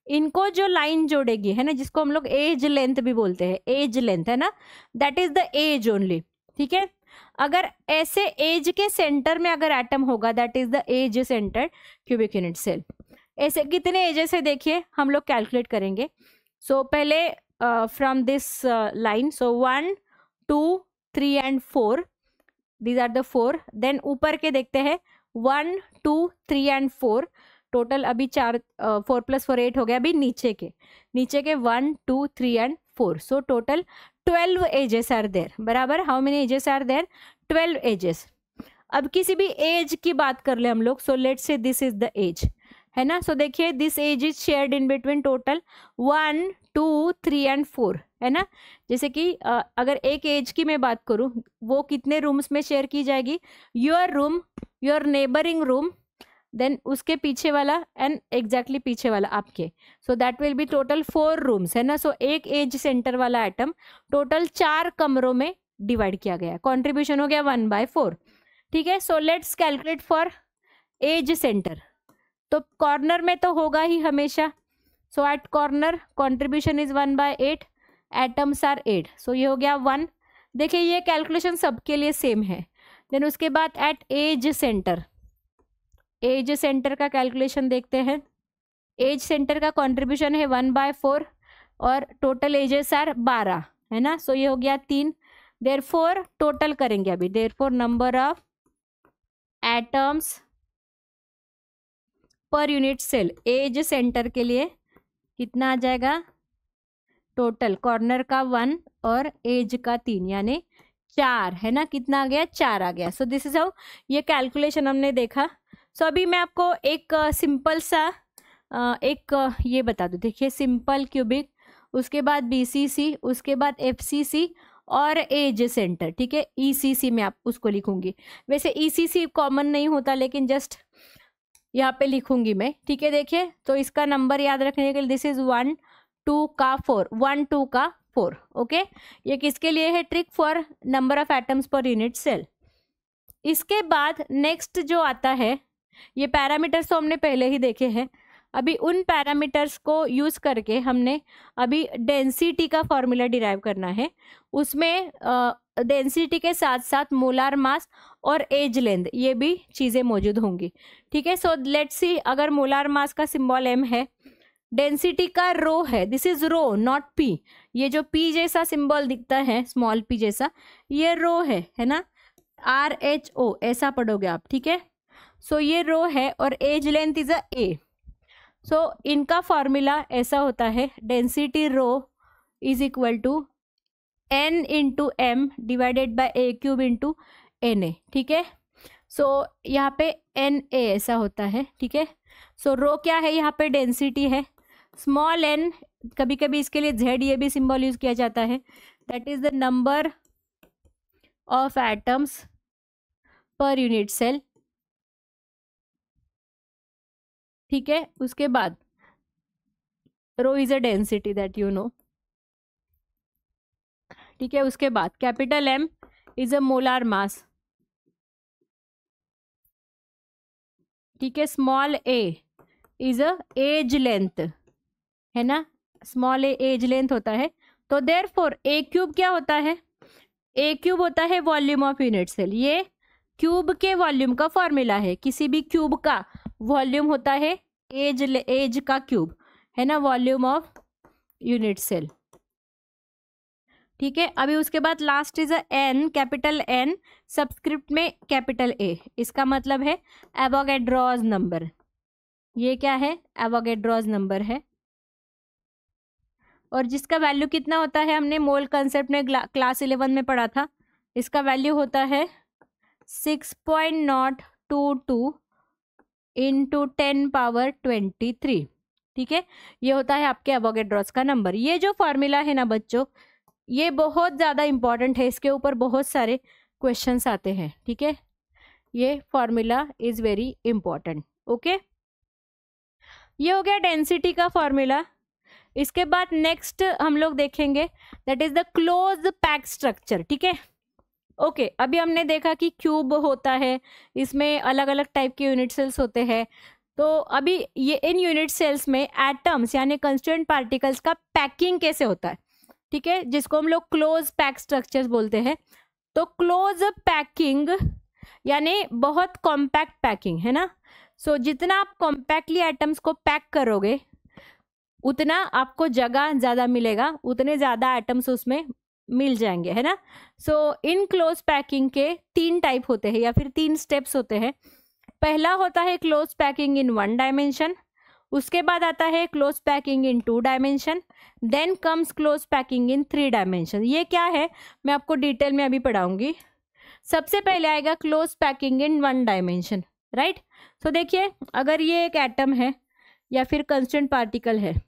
इनको जो लाइन जोड़ेगी, है ना, जिसको हम लोग एज लेंथ भी बोलते हैं, एज लेंथ, है ना, that is the edge only. ठीक है, अगर ऐसे एज के सेंटर में अगर एटम होगा, that is the edge centre cubic unit cell. ऐसे कितने एजेस है देखिए, हम लोग कैलकुलेट करेंगे। सो पहले from this line, so 1 2 3 and 4, these are the 4। Then ऊपर के देखते हैं 1 2 3 एंड 4, टोटल अभी 4, 4 + 4 8 हो गया। अभी नीचे के 1 2 3 and 4, so total 12 edges are there, बराबर। How many edges are there, 12 edges. अब किसी भी एज की बात कर ले हम लोग, so let's say this is the edge, है ना। सो देखिए this edge is shared in between total 1 2 3 and 4, है ना। जैसे कि अगर एक एज की मैं बात करूं, वो कितने रूम्स में शेयर की जाएगी, your room, your neighbouring room, then उसके पीछे वाला एंड एग्जैक्टली पीछे वाला आपके, so that will be total 4 rooms, है ना। सो एक एज सेंटर वाला एटम टोटल 4 कमरों में डिवाइड किया गया है, कॉन्ट्रीब्यूशन हो गया 1/4। ठीक है, so let's calculate for edge centre. तो कॉर्नर में तो होगा ही हमेशा, so at corner contribution is 1/8, atoms are 8, so ये हो गया 1। देखिए ये कैलकुलेशन सबके लिए सेम है। देन उसके बाद at edge centre, edge centre का कैलकुलेशन देखते हैं। एज सेंटर का कॉन्ट्रीब्यूशन है 1/4 और टोटल एजेस आर 12, है ना। सो ये हो गया 3। देयरफॉर टोटल करेंगे अभी, therefore number of atoms per unit cell edge centre के लिए कितना आ जाएगा, टोटल कॉर्नर का 1 और एज का 3 यानी 4, है ना। कितना आ गया, 4 आ गया। सो दिस इज हाउ ये कैलकुलेशन हमने देखा। सो अभी मैं आपको एक सिंपल सा ये बता दूं, देखिए सिंपल क्यूबिक, उसके बाद बीसीसी, उसके बाद एफसीसी और एज सेंटर। ठीक है, ईसीसी में आप उसको लिखूंगी, वैसे ईसीसी कॉमन नहीं होता लेकिन जस्ट यहाँ पे लिखूंगी मैं। ठीक है, देखिए तो इसका नंबर याद रखने के लिए दिस इज 1 2 का 4, 1 2 का 4। ओके, ये किसके लिए है, trick for number of atoms per unit cell. इसके बाद नेक्स्ट जो आता है, ये पैरामीटर्स तो हमने पहले ही देखे हैं। अभी उन पैरामीटर्स को यूज करके हमने अभी डेंसिटी का फॉर्मूला डिराइव करना है। उसमें डेंसिटी के साथ साथ मोलार मास और एज लेंथ, ये भी चीज़ें मौजूद होंगी। ठीक है, सो लेट्स सी, अगर मोलार मास का सिंबल m है, डेंसिटी का रो है, this is rho not P. ये जो p जैसा सिंबल दिखता है, स्मॉल p जैसा, ये रो है ना। RHO ऐसा पढ़ोगे आप, ठीक है। सो ये रो है और edge length is a a. So इनका फॉर्मूला ऐसा होता है, density rho is equal to n into M divided by a cube into N A, ठीक है। सो यहाँ पे एन ए ऐसा होता है, ठीक है। सो रो क्या है, यहाँ पे डेंसिटी है, स्मॉल n, कभी कभी इसके लिए z ये भी सिंबल यूज किया जाता है, that is the number of atoms per unit cell, ठीक है। उसके बाद rho is a density that you know, ठीक है। उसके बाद capital M is a molar mass, ठीक है। Small a is a edge length, है ना, स्मॉल a एज लेंथ होता है। तो देयरफॉर a क्यूब क्या होता है, a क्यूब होता है वॉल्यूम ऑफ यूनिट सेल। ये क्यूब के वॉल्यूम का फॉर्मूला है, किसी भी क्यूब का वॉल्यूम होता है एज का क्यूब, है ना, वॉल्यूम ऑफ यूनिट सेल, ठीक है। अभी उसके बाद last is an, capital N subscript में कैपिटल A, इसका मतलब है एवोगैड्रोस नंबर। ये क्या है, एवोगैड्रोस नंबर है, और जिसका वैल्यू कितना होता है, हमने मोल कंसेप्ट में क्लास 11 में पढ़ा था, इसका वैल्यू होता है 6.022 इंटू 10 पावर 23, ठीक है। ये होता है आपके एवोगैड्रोस का नंबर। ये जो फॉर्मूला है ना बच्चों, ये बहुत ज़्यादा इंपॉर्टेंट है, इसके ऊपर बहुत सारे क्वेश्चंस आते हैं, ठीक है। ये formula is very important, okay. ये हो गया डेंसिटी का फॉर्मूला। इसके बाद नेक्स्ट हम लोग देखेंगे that is the close pack structure, ठीक है। ओके, अभी हमने देखा कि क्यूब होता है, इसमें अलग अलग टाइप के यूनिट सेल्स होते हैं। तो अभी ये इन यूनिट सेल्स में एटम्स यानी कंस्टिट्यूएंट पार्टिकल्स का पैकिंग कैसे होता है, ठीक है, जिसको हम लोग क्लोज पैक स्ट्रक्चर्स बोलते हैं। तो क्लोज पैकिंग यानी बहुत कॉम्पैक्ट पैकिंग, है ना। सो जितना आप कॉम्पैक्टली एटम्स को पैक करोगे उतना आपको जगह ज़्यादा मिलेगा, उतने ज़्यादा एटम्स उसमें मिल जाएंगे, है ना। सो इन क्लोज पैकिंग के 3 टाइप होते हैं या फिर 3 स्टेप्स होते हैं। पहला होता है क्लोज पैकिंग इन 1 डायमेंशन, उसके बाद आता है close packing in 2 dimension, then comes close packing in 3 dimension. ये क्या है मैं आपको डिटेल में अभी पढ़ाऊंगी। सबसे पहले आएगा close packing in 1 dimension, right. So देखिए, अगर ये एक एटम है या फिर कंस्टेंट पार्टिकल है,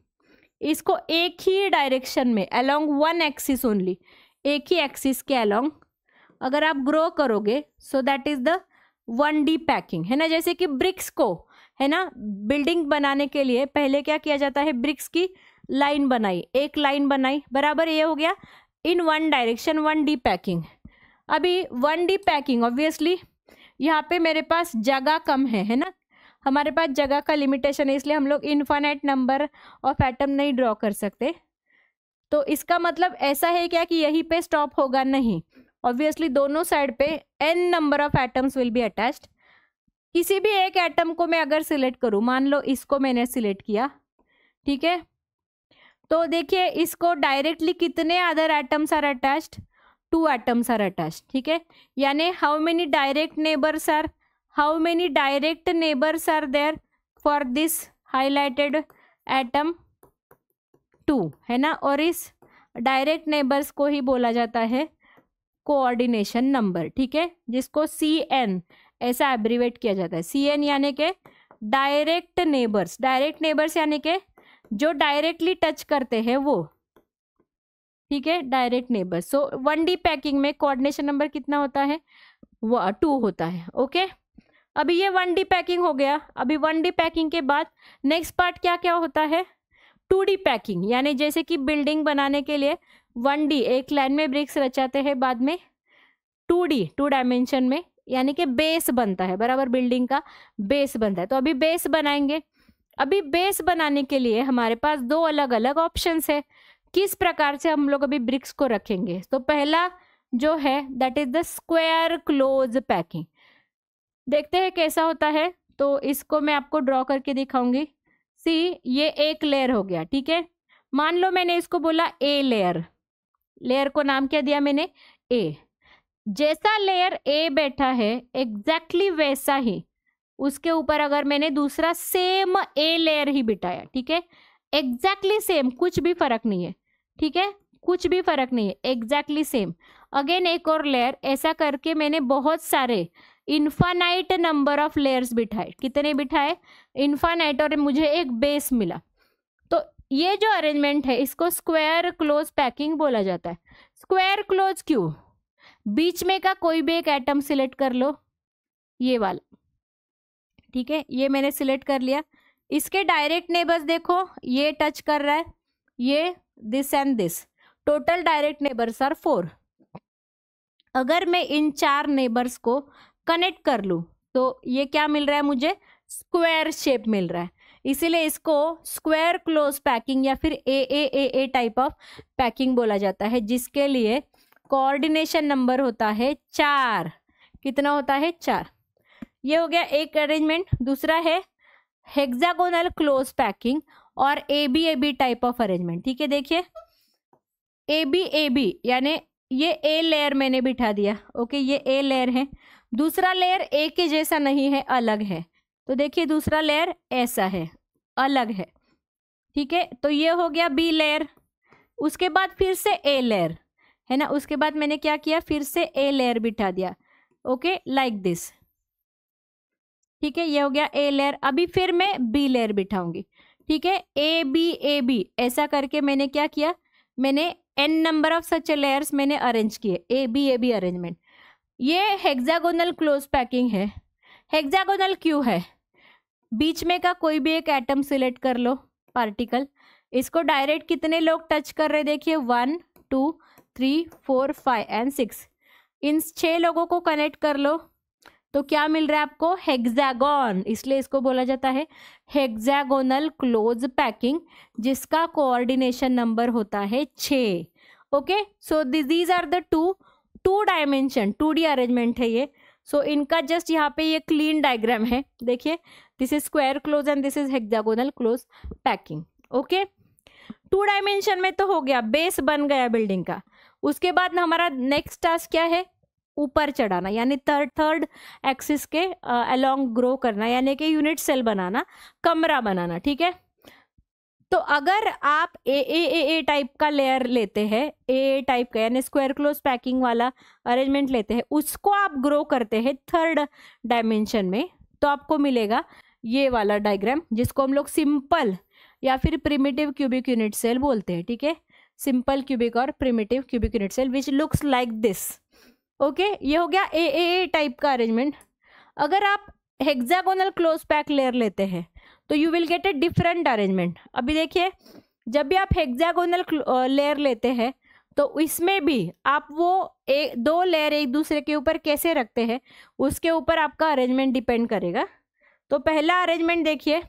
इसको एक ही डायरेक्शन में अलोंग 1 एक्सिस ओनली, एक ही एक्सिस के अलोंग अगर आप ग्रो करोगे, सो that is the 1D packing, है ना। जैसे कि ब्रिक्स को, है ना, बिल्डिंग बनाने के लिए पहले क्या किया जाता है, ब्रिक्स की लाइन बनाई, एक लाइन बनाई, बराबर, ये हो गया इन 1 डायरेक्शन 1D पैकिंग। अभी 1D पैकिंग ऑब्वियसली यहाँ पे मेरे पास जगह कम है ना, हमारे पास जगह का लिमिटेशन है, इसलिए हम लोग इनफाइनाइट नंबर ऑफ एटम नहीं ड्रॉ कर सकते। तो इसका मतलब ऐसा है क्या कि यहीं पे स्टॉप होगा, नहीं, ऑब्वियसली दोनों साइड पे n number of atoms will be attached. किसी भी एक एटम को मैं अगर सिलेक्ट करूं, मान लो इसको मैंने सिलेक्ट किया, ठीक है, तो देखिए इसको डायरेक्टली कितने other atoms are attached, 2 atoms are attached, ठीक है। यानी how many direct neighbours are there for this highlighted atom, 2, है ना। और इस डायरेक्ट नेबर्स को ही बोला जाता है कोऑर्डिनेशन नंबर, ठीक है, जिसको CN ऐसा एब्रीवेट किया जाता है। CN यानी के डायरेक्ट नेबर्स यानी के जो डायरेक्टली टच करते हैं वो, ठीक है, डायरेक्ट नेबर्स। सो 1D पैकिंग में कोऑर्डिनेशन नंबर कितना होता है, वो 2 होता है, ओके। अभी ये 1D पैकिंग हो गया। अभी 1D पैकिंग के बाद नेक्स्ट पार्ट क्या क्या होता है, 2D पैकिंग, यानी जैसे कि बिल्डिंग बनाने के लिए 1D एक लाइन में ब्रिक्स रचाते हैं, बाद में 2D 2 डायमेंशन में, यानी कि बेस बनता है, बराबर, बिल्डिंग का बेस बनता है। तो अभी बेस बनाएंगे। अभी बेस बनाने के लिए हमारे पास 2 अलग अलग ऑप्शंस है, किस प्रकार से हम लोग अभी ब्रिक्स को रखेंगे। तो पहला जो है that is the square close packing. देखते हैं कैसा होता है। तो इसको मैं आपको ड्रॉ करके दिखाऊंगी। सी, ये एक लेयर हो गया, ठीक है। मान लो मैंने इसको बोला ए लेयर को नाम क्या दिया मैंने, ए। जैसा लेयर ए बैठा है एग्जैक्टली वैसा ही उसके ऊपर अगर मैंने दूसरा सेम ए लेयर ही बिठाया, ठीक है, एग्जैक्टली सेम, कुछ भी फर्क नहीं है, ठीक है, कुछ भी फर्क नहीं है, एग्जैक्टली सेम। अगेन एक और लेयर, ऐसा करके मैंने बहुत सारे इनफाइनाइट नंबर ऑफ लेयर्स बिठाए। कितने बिठाए? इनफाइनाइट, और मुझे एक बेस मिला। तो ये जो अरेंजमेंट है इसको स्क्वायर क्लोज पैकिंग बोला जाता है। स्क्वायर क्लोज क्यों? बीच में का कोई भी एक एटम सिलेक्ट कर लो, ये वाला, ठीक है, ये मैंने सिलेक्ट कर लिया। इसके डायरेक्ट नेबर्स देखो, ये टच कर रहा है, ये, this and this, total direct neighbours are 4। अगर मैं इन 4 नेबर्स को कनेक्ट कर लूं तो ये क्या मिल रहा है मुझे? स्क्वायर शेप मिल रहा है। इसीलिए इसको स्क्वायर क्लोज पैकिंग या फिर ए टाइप ऑफ पैकिंग बोला जाता है, जिसके लिए कोऑर्डिनेशन नंबर होता है 4। कितना होता है? 4। ये हो गया एक अरेंजमेंट। दूसरा है हेक्सागोनल क्लोज पैकिंग और A B type of arrangement, ठीक है। देखिए ए बी यानी ये ए लेयर मैंने बिठा दिया, ओके, ये ए लेयर है, दूसरा लेयर ए के जैसा नहीं है, अलग है। तो देखिए दूसरा लेयर ऐसा है, अलग है, ठीक है। तो ये हो गया बी लेयर। उसके बाद फिर से ए लेयर है ना, उसके बाद मैंने क्या किया, फिर से ए लेयर बिठा दिया, ओके, लाइक दिस, ठीक है, ये हो गया ए लेयर। अभी फिर मैं बी लेयर बिठाऊंगी, ठीक है, ए बी ऐसा करके मैंने क्या किया, मैंने n number of such layers मैंने अरेंज किए, ए बी अरेंजमेंट। ये हेक्सागोनल क्लोज पैकिंग है। हेक्सागोनल क्यों है? बीच में का कोई भी एक एटम सिलेक्ट कर लो, पार्टिकल, इसको डायरेक्ट कितने लोग टच कर रहे, देखिए 1 2 3 4 5 एंड 6, इन 6 लोगों को कनेक्ट कर लो तो क्या मिल रहा है आपको? हेक्सागोन। इसलिए इसको बोला जाता है हेक्सागोनल क्लोज पैकिंग, जिसका कोऑर्डिनेशन नंबर होता है 6। Okay, so these are the two dimension 2D arrangement है ये। सो इनका जस्ट यहाँ पे ये क्लीन डायग्राम है, देखिए, this is square close and this is hexagonal close packing. Okay, 2 dimension में तो हो गया, बेस बन गया बिल्डिंग का। उसके बाद हमारा नेक्स्ट टास्क क्या है? ऊपर चढ़ाना, यानी थर्ड एक्सिस के अलोंग ग्रो करना, यानी कि यूनिट सेल बनाना, कमरा बनाना, ठीक है। तो अगर आप ए टाइप का लेयर लेते हैं, ए टाइप का यानी स्क्वायर क्लोज पैकिंग वाला अरेंजमेंट लेते हैं, उसको आप ग्रो करते हैं 3rd डायमेंशन में, तो आपको मिलेगा ये वाला डायग्राम, जिसको हम लोग सिंपल या फिर प्रिमिटिव क्यूबिक यूनिट सेल बोलते हैं, ठीक है। सिंपल क्यूबिक और primitive cubic unit cell which looks like this. Okay, ये हो गया ए टाइप का अरेंजमेंट। अगर आप हेक्सागोनल क्लोज पैक लेयर लेते हैं तो you will get a different arrangement. अभी देखिए, जब भी आप हेक्सागोनल लेयर लेते हैं तो इसमें भी आप वो 2 लेयर एक दूसरे के ऊपर कैसे रखते हैं, उसके ऊपर आपका अरेंजमेंट डिपेंड करेगा। तो पहला अरेंजमेंट देखिए,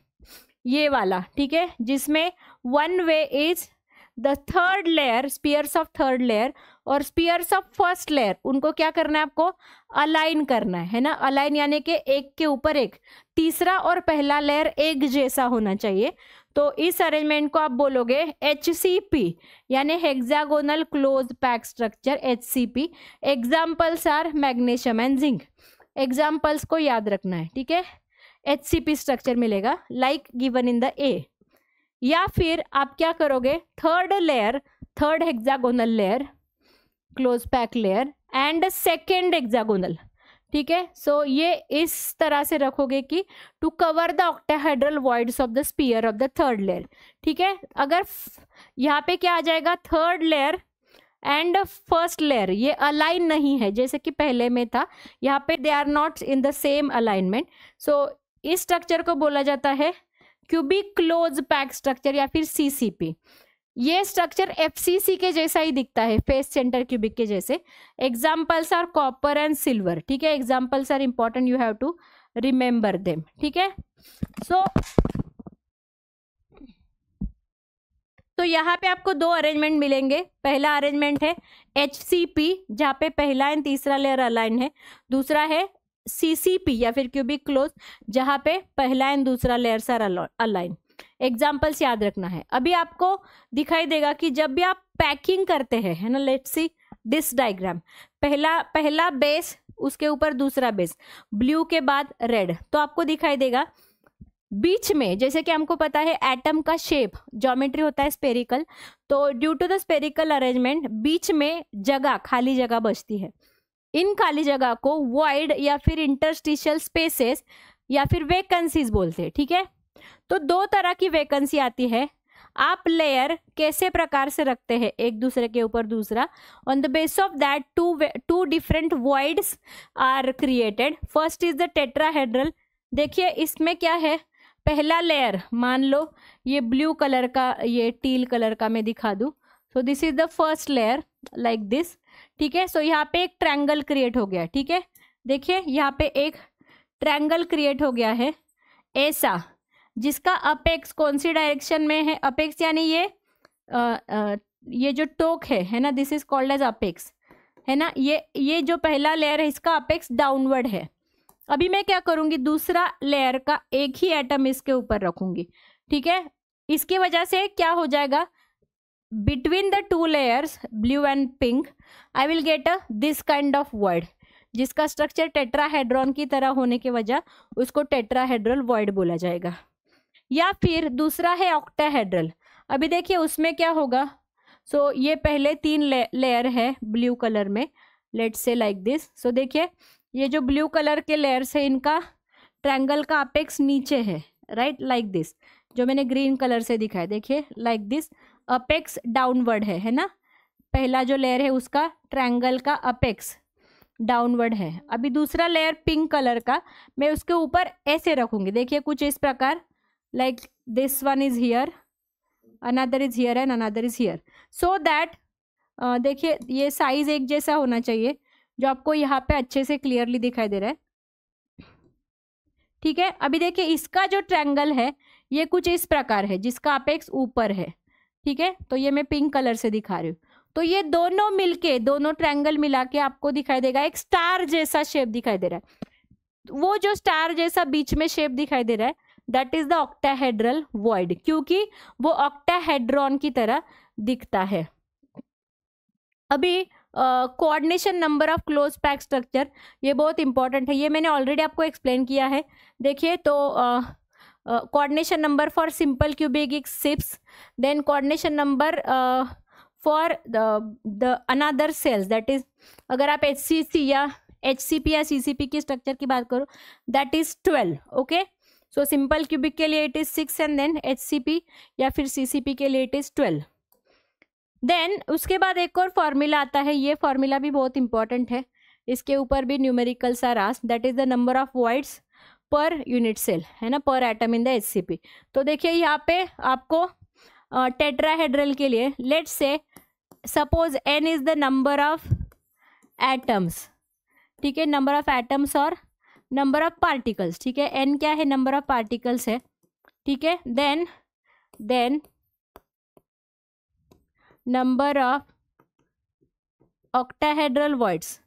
ये वाला, ठीक है, जिसमें 1 way is the 3rd layer, spheres of 3rd layer और स्पीयर्स ऑफ 1st लेयर, उनको क्या करना है आपको? अलाइन करना है ना। अलाइन यानी कि एक के ऊपर एक, तीसरा और पहला लेयर एक जैसा होना चाहिए। तो इस अरेंजमेंट को आप बोलोगे HCP, यानी hexagonal close pack structure, HCP। Examples are magnesium and zinc. Examples को याद रखना है, ठीक है। HCP स्ट्रक्चर मिलेगा like given in the A. या फिर आप क्या करोगे, 3rd layer, 3rd hexagonal layer close pack layer and 2nd hexagonal, ठीक है। सो ये इस तरह से रखोगे कि to cover the octahedral voids of the sphere of the 3rd layer, ठीक है। अगर यहाँ पे क्या आ जाएगा, 3rd layer and 1st layer ये अलाइन नहीं है जैसे कि पहले में था, यहाँ पे they are not in the same alignment. So इस स्ट्रक्चर को बोला जाता है क्यूबिक क्लोज पैक स्ट्रक्चर या फिर CCP। ये स्ट्रक्चर FCC के जैसा ही दिखता है, फेस सेंटर क्यूबिक के जैसे। Examples are copper and silver, ठीक है। Examples are important, you have to remember them, ठीक है। तो यहाँ पे आपको 2 अरेंजमेंट मिलेंगे। पहला अरेंजमेंट है HCP, जहाँ पे पहला एंड तीसरा लेयर अलाइन है। दूसरा है CCP या फिर क्यूबिक क्लोज, जहाँ पे पहला एंड दूसरा लेयर्स आर अलाइन। एग्जाम्पल्स याद रखना है। अभी आपको दिखाई देगा कि जब भी आप पैकिंग करते हैं, है ना, लेट्स सी, दिस डायग्राम, पहला बेस, उसके ऊपर दूसरा बेस, ब्लू के बाद रेड, तो आपको दिखाई देगा बीच में, जैसे कि हमको पता है एटम का शेप ज्योमेट्री होता है स्पेरिकल, तो due to the spherical arrangement बीच में जगह, खाली जगह बचती है। इन खाली जगह को वॉइड या फिर इंटरस्टिशियल स्पेसेस या फिर वैकेंसीज बोलते हैं, ठीक है। तो दो तरह की वैकेंसी आती है। आप लेयर कैसे प्रकार से रखते हैं एक दूसरे के ऊपर दूसरा, on the base of that two different voids are created. First is the tetrahedral. देखिए इसमें क्या है, पहला लेयर मान लो ये ब्लू कलर का, ये टील कलर का मैं दिखा दूं, सो this is the first layer like this, ठीक है। सो यहाँ पे एक ट्रायंगल क्रिएट हो गया, ठीक है। देखिए यहाँ पे एक ट्रायंगल क्रिएट हो गया है ऐसा, जिसका अपेक्स कौन सी डायरेक्शन में है, अपेक्स यानी ये जो टोक है ना, this is called as apex, है ना। ये जो पहला लेयर है इसका अपेक्स डाउनवर्ड है। अभी मैं क्या करूंगी, दूसरा लेयर का एक ही एटम इसके ऊपर रखूंगी, ठीक है। इसकी वजह से क्या हो जाएगा, between the two layers blue and pink I will get a this kind of void, जिसका स्ट्रक्चर टेट्राहेड्रॉन की तरह होने की वजह उसको टेट्राहेड्रल वॉइड बोला जाएगा। या फिर दूसरा है ऑक्टाहेड्रल। अभी देखिए उसमें क्या होगा, सो ये पहले 3 लेयर है ब्लू कलर में, लेट्स से लाइक दिस। सो देखिए ये जो ब्लू कलर के लेयर्स है इनका ट्रायंगल का अपेक्स नीचे है, राइट, लाइक दिस, जो मैंने ग्रीन कलर से दिखाया, देखिए लाइक दिस, अपेक्स डाउनवर्ड है ना। पहला जो लेयर है उसका ट्रायंगल का अपेक्स डाउनवर्ड है। अभी दूसरा लेयर पिंक कलर का मैं उसके ऊपर ऐसे रखूंगी, देखिए कुछ इस प्रकार, like this one is here, another is here and another is here, so that देखिए ये साइज एक जैसा होना चाहिए, जो आपको यहाँ पे अच्छे से क्लियरली दिखाई दे रहा है, ठीक है। अभी देखिए इसका जो ट्रायंगल है ये कुछ इस प्रकार है, जिसका अपेक्स ऊपर है, ठीक है। तो ये मैं पिंक कलर से दिखा रही हूँ। तो ये दोनों मिलके, दोनों ट्रायंगल मिला के आपको दिखाई देगा एक स्टार जैसा शेप दिखाई दे रहा है। वो जो स्टार जैसा बीच में शेप दिखाई दे रहा है that is the octahedral void, क्योंकि वो ऑक्टाहेड्रॉन की तरह दिखता है। अभी coordination number of close pack structure, ये बहुत इंपॉर्टेंट है, ये मैंने ऑलरेडी आपको एक्सप्लेन किया है। देखिए तो coordination number for simple cubic 6, then coordination number for the another cells, that is अगर आप HCC या HCP या CCP की स्ट्रक्चर की बात करो that is 12, okay. So simple cubic के लिए it is 6 and then HCP या फिर CCP के लिए इट इज 12। देन उसके बाद एक और फॉर्मूला आता है, ये फॉर्मूला भी बहुत इंपॉर्टेंट है, इसके ऊपर भी numericals are asked, that is the number of voids per unit cell, है ना, पर एटम इन द HCP। तो देखिए यहाँ पे आपको टेट्राहेड्रल के लिए let's say suppose n is the number of atoms, ठीक है, नंबर ऑफ एटम्स और नंबर ऑफ पार्टिकल्स, ठीक है। n क्या है, नंबर ऑफ पार्टिकल्स है, ठीक है। Then number of octahedral voids,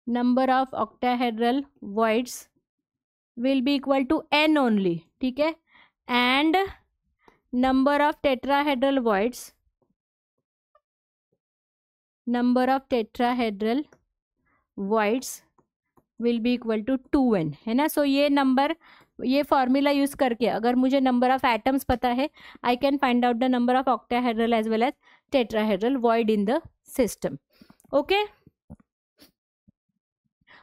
number of octahedral voids will be equal to n only, ठीक है। and number of tetrahedral voids, number of tetrahedral voids will be equal to 2n, है ना। सो ये number, ये formula use करके अगर मुझे number of atoms पता है I can find out the number of octahedral as well as tetrahedral void in the system, okay.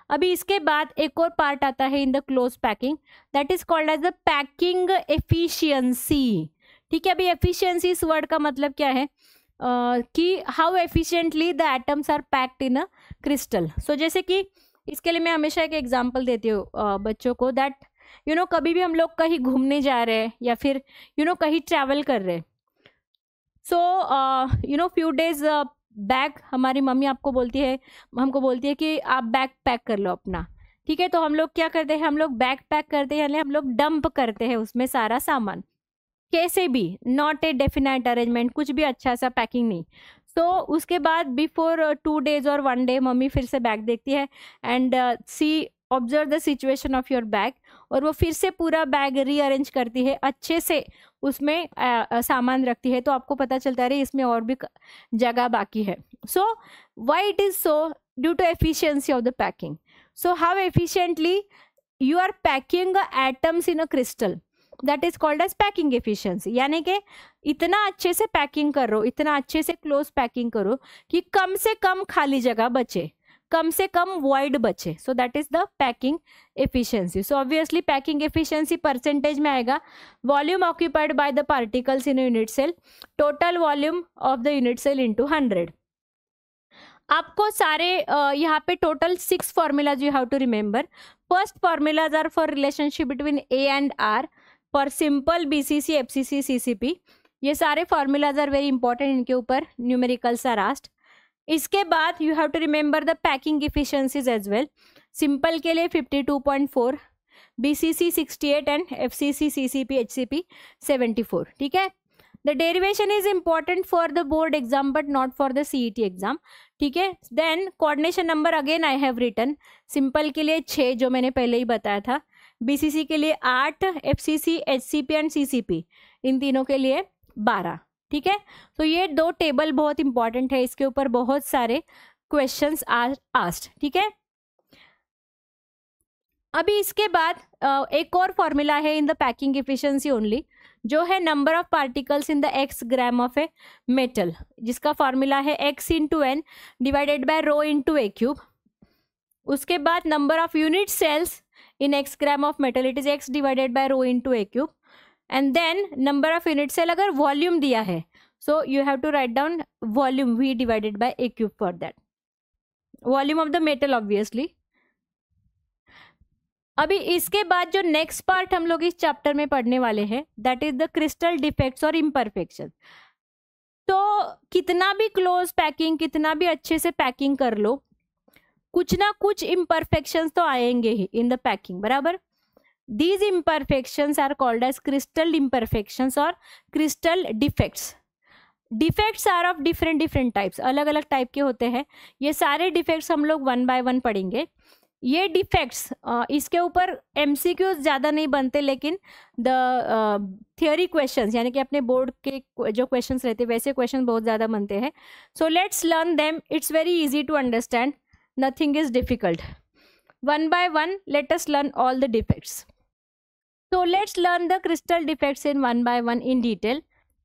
अभी इसके बाद एक और पार्ट आता है in the close packing, that is called as the packing efficiency, ठीक है। अभी एफिशिएंसी इस वर्ड का मतलब क्या है, कि how efficiently the atoms are packed in a crystal. So जैसे कि इसके लिए मैं हमेशा एक एग्जांपल देती हूँ बच्चों को, दैट यू नो कभी भी हम लोग कहीं घूमने जा रहे हैं या फिर यू नो कहीं ट्रैवल कर रहे हैं, सो you know few days back हमारी मम्मी हमको बोलती है कि आप बैग पैक कर लो अपना, ठीक है। तो हम लोग क्या करते हैं, हम लोग बैग पैक करते हैं, यानी हम लोग डंप करते हैं उसमें सारा सामान, कैसे भी, नॉट ए डेफिनाइट अरेंजमेंट, कुछ भी अच्छा सा पैकिंग नहीं। तो उसके बाद बिफोर 2 days और 1 day मम्मी फिर से बैग देखती है and see observe the situation of your bag, और वो फिर से पूरा बैग रीअरेंज करती है, अच्छे से उसमें सामान रखती है, तो आपको पता चलता है इसमें और भी जगह बाकी है. So why it is so? Due to efficiency of the packing. So how efficiently you are packing atoms in a crystal, that is called as packing efficiency. यानी कि इतना अच्छे से पैकिंग करो, इतना अच्छे से क्लोज पैकिंग करो कि कम से कम खाली जगह बचे, कम से कम वॉइड बचे. So that is the packing efficiency. So obviously packing efficiency percentage में आएगा volume occupied by the particles in unit cell, total volume of the unit cell into 100. आपको सारे यहाँ पे total 6 formulas you have to remember. First formulas are for relationship between a and r for simple BCC, FCC, CCP. ये सारे formulas are very important, इनके ऊपर numericals are asked. इसके बाद you have to remember the packing efficiencies as well. Simple के लिए 52.4, BCC 68 and FCC, CCP, HCP 74. ठीक है. The derivation is important for the board exam but not for the CET exam. ठीक है. Then coordination number again I have written. Simple के लिए 6 जो मैंने पहले ही बताया था, बीसीसी के लिए 8, एफसीसी, एचसीपी एंड सीसीपी इन तीनों के लिए 12. ठीक है. तो ये 2 टेबल बहुत इंपॉर्टेंट है, इसके ऊपर बहुत सारे क्वेश्चंस आर आस्क्ड. ठीक है. अभी इसके बाद एक और फॉर्मूला है in the packing efficiency only, जो है number of particles in the x gram of a metal, जिसका फॉर्मूला है x into n divided by rho into a cube. उसके बाद number of unit cells in x gram of metal, it is x divided by rho into a cube. And then number of unit cell अगर volume दिया है, so you have to write down volume v divided by A cube for that, volume of the metal obviously. अभी इसके बाद जो next part हम लोग इस चैप्टर में पढ़ने वाले हैं, that is the crystal defects और इम्परफेक्शन. तो कितना भी क्लोज पैकिंग, कितना भी अच्छे से पैकिंग कर लो, कुछ ना कुछ इम्परफेक्शंस तो आएंगे ही इन द पैकिंग, बराबर. These imperfections are called as crystal imperfections और crystal defects. Defects are of different different types, अलग अलग टाइप के होते हैं. ये सारे डिफेक्ट्स हम लोग 1 बाय 1 पढ़ेंगे. ये डिफेक्ट्स इसके ऊपर एमसीक्यूज ज़्यादा नहीं बनते, लेकिन द थियोरी क्वेश्चंस यानी कि अपने बोर्ड के जो क्वेश्चंस रहते हैं वैसे क्वेश्चन बहुत ज़्यादा बनते हैं. So let's learn them. It's very easy to understand, nothing is difficult. 1 by 1 let us learn all the defects. So let's learn the crystal defects in 1 by 1 in detail.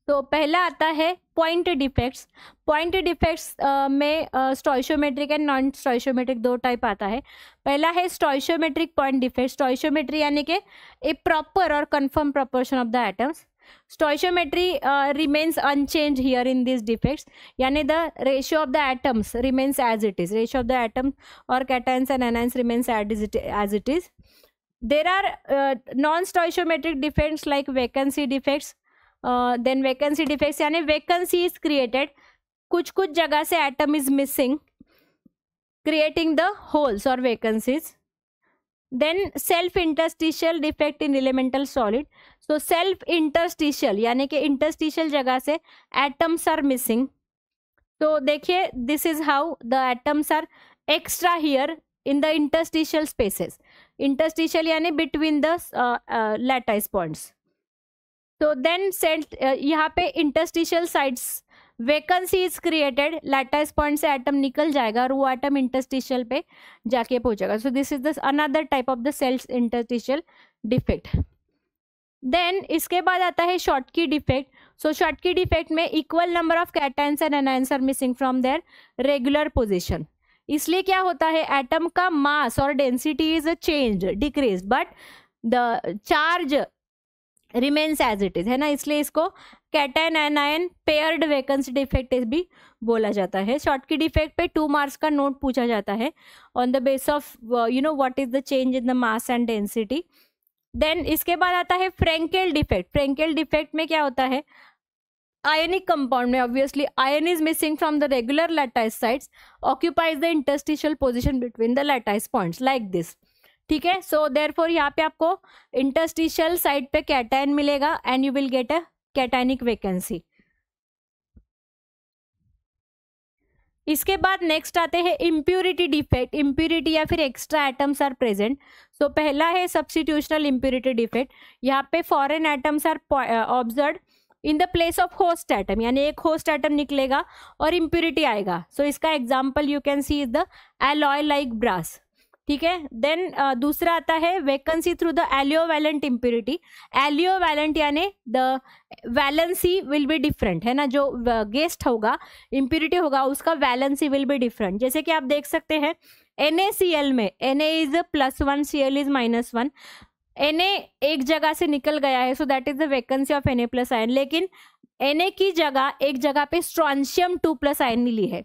तो पहला आता है पॉइंट डिफेक्ट्स. पॉइंट डिफेक्ट्स में स्टोइशियोमेट्रिक and non स्टोइशियोमेट्रिक 2 type आता है. पहला है स्टोइशियोमेट्रिक point defect. Stoichiometry यानी कि ए प्रॉपर और confirm proportion of the atoms. Stoichiometry remains unchanged here in these defects, यानी the ratio of the atoms remains as it is. Ratio of the atom or cations and anions remains as it is. There are non-stoichiometric defects like vacancy defects. Then vacancy defects यानी vacancy is created, कुछ कुछ जगह से atom is missing, creating the holes or vacancies. Then self interstitial defect in elemental solid. So self interstitial यानी कि interstitial जगह से atoms are missing. तो देखिए this is how the atoms are extra here in the interstitial spaces. Interstitial यानी between the lattice points. तो then यहाँ पे interstitial sites vacancy is created, lattice point से एटम निकल जाएगा और वो एटम इंटरस्टिशियल पे जाके पहुंचेगा. So this is the another type of the cells interstitial defect. Then इसके बाद आता है Schottky defect. So Schottky defect में equal number of cations and anions are missing from their regular position. इसलिए क्या होता है, एटम का मास और density is change decrease but the charge remains as it is, है ना. इसलिए इसको cation anion paired vacancy defect भी बोला जाता है. शॉर्टकी डिफेक्ट पे 2 मार्क्स का नोट पूछा जाता है on the base of what is the change in the mass and density. Then इसके बाद आता है फ्रेंकेल डिफेक्ट. फ्रेंकेल डिफेक्ट में क्या होता है, आयनिक कंपाउंड में obviously ion is missing from the regular lattice sides, occupies the interstitial position between the lattice points like this. ठीक है. सो देयरफॉर यहाँ पे आपको इंटरस्टिशियल साइड पे कैटायन मिलेगा and you will get a cationic vacancy. इसके बाद next आते हैं इम्प्यूरिटी डिफेक्ट, इम्प्यूरिटी या फिर extra atoms are present. So पहला है सब्स्टिट्यूशनल इम्प्यूरिटी डिफेक्ट, यहाँ पे foreign atoms are observe in the place of host atom, यानी एक होस्ट एटम निकलेगा और इम्प्यूरिटी आएगा। सो इसका example you can see is the alloy like brass, ठीक है। देन दूसरा आता है vacancy through the aliovalent impurity. Aliovalent यानी the valency will be different, है ना, जो गेस्ट होगा इम्प्यूरिटी होगा उसका वैलेंसी विल बी डिफरेंट। जैसे कि आप देख सकते हैं NaCl में Na is +1, Cl is -1, Na एक जगह से निकल गया है, सो that is the vacancy of Na plus ion, लेकिन Na की जगह एक जगह पे स्ट्रॉन्शियम 2+ आयन मिली है।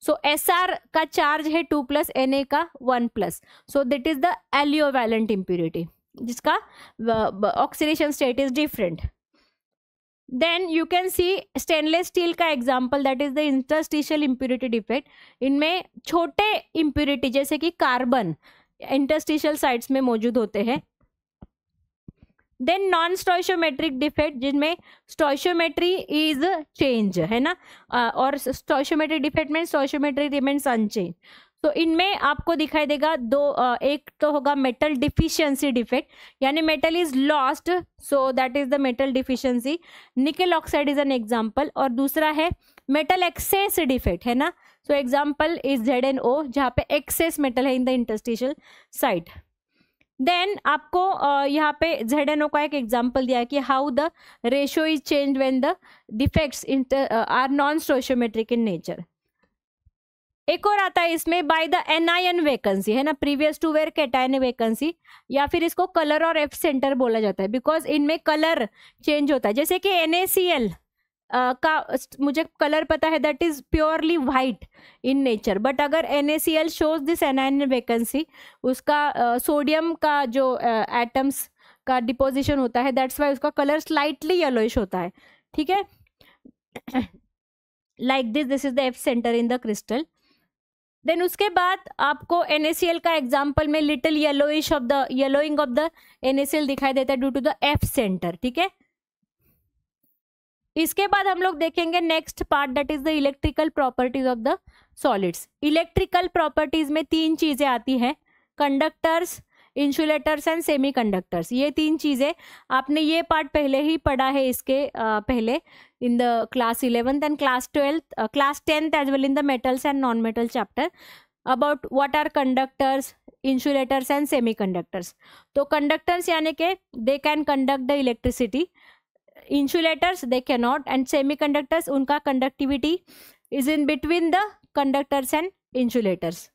सो Sr का चार्ज है 2+, Na का 1+, so that is the aliovalent impurity जिसका oxidation state is different. Then you can see stainless steel का example, that is the interstitial impurity defect. इनमें छोटे इम्प्यूरिटी जैसे कि कार्बन इंटरस्टिशियल साइट्स में मौजूद होते हैं। देन नॉन स्टोइशियोमेट्रिक डिफेक्ट, जिनमें स्टोइशियोमेट्री इज चेंज, है ना, और स्टोइशियोमेट्रिक डिफेक्ट में स्टोइशियोमेट्री रिमेन्स अनचेंज। तो इनमें आपको दिखाई देगा दो, एक तो होगा मेटल डिफिशियंसी डिफेक्ट, यानी metal is lost, so that is the metal deficiency, निकल ऑक्साइड इज एन एग्जाम्पल। और दूसरा है मेटल एक्सेस डिफेक्ट, है ना, सो एग्जाम्पल इज ZnO, जहाँ पे एक्सेस मेटल है in the interstitial site. Then आपको यहाँ पे ZnO का एक एग्जाम्पल दिया है कि how the ratio is change when the defects are non stoichiometric in nature. एक और आता है इसमें बाय द एनायन वैकेंसी, है ना, previous to where cation vacancy, या फिर इसको कलर और एफ सेंटर बोला जाता है, बिकॉज इनमें कलर चेंज होता है। जैसे कि NaCl का मुझे कलर पता है, that is purely white in nature, but अगर NaCl shows this anion vacancy, उसका सोडियम का जो एटम्स का डिपोजिशन होता है, दैट्स वाई उसका कलर स्लाइटली येलोइश होता है, ठीक है, like this is the F centre in the crystal. Then उसके बाद आपको NaCl का एग्जाम्पल में little yellowing of the NaCl दिखाई देता है due to the F centre, ठीक है। इसके बाद हम लोग देखेंगे next part, that is the electrical properties of the solids. Electrical properties में 3 चीजें आती हैं, कंडक्टर्स, इंसुलेटर्स एंड सेमीकंडक्टर्स। ये 3 चीजें आपने ये पार्ट पहले ही पढ़ा है इसके पहले in the class 11th and class 10th as well in the metals and non metal chapter about what are conductors, insulators and semiconductors. तो कंडक्टर्स यानी कि they can conduct the electricity, insulators they can not, and semiconductors उनका conductivity is in between the conductors and insulators.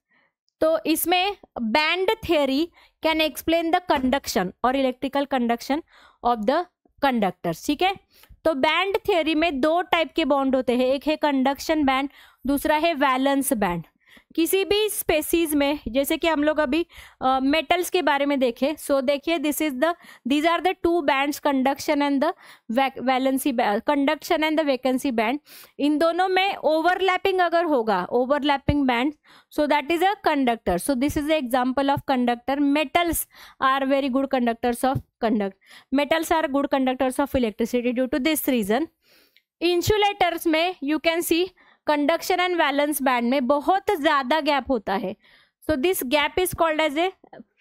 तो इसमें band theory can explain the conduction और electrical conduction of the conductors, ठीक है। तो band theory में 2 type के bond होते हैं, एक है कंडक्शन बैंड, दूसरा है वैलेंस बैंड। किसी भी स्पेसीज में, जैसे कि हम लोग अभी मेटल्स के बारे में देखें, सो देखिए these are the 2 bands, conduction and the valency, conduction and the vacancy band. इन दोनों में ओवरलैपिंग अगर होगा, overlapping band, so that is a conductor. So this is the example of conductor. Metals are very good conductors of metals are good conductors of electricity due to this reason. Insulators में you can see conduction and valence band में बहुत ज्यादा gap होता है, so this gap is called as a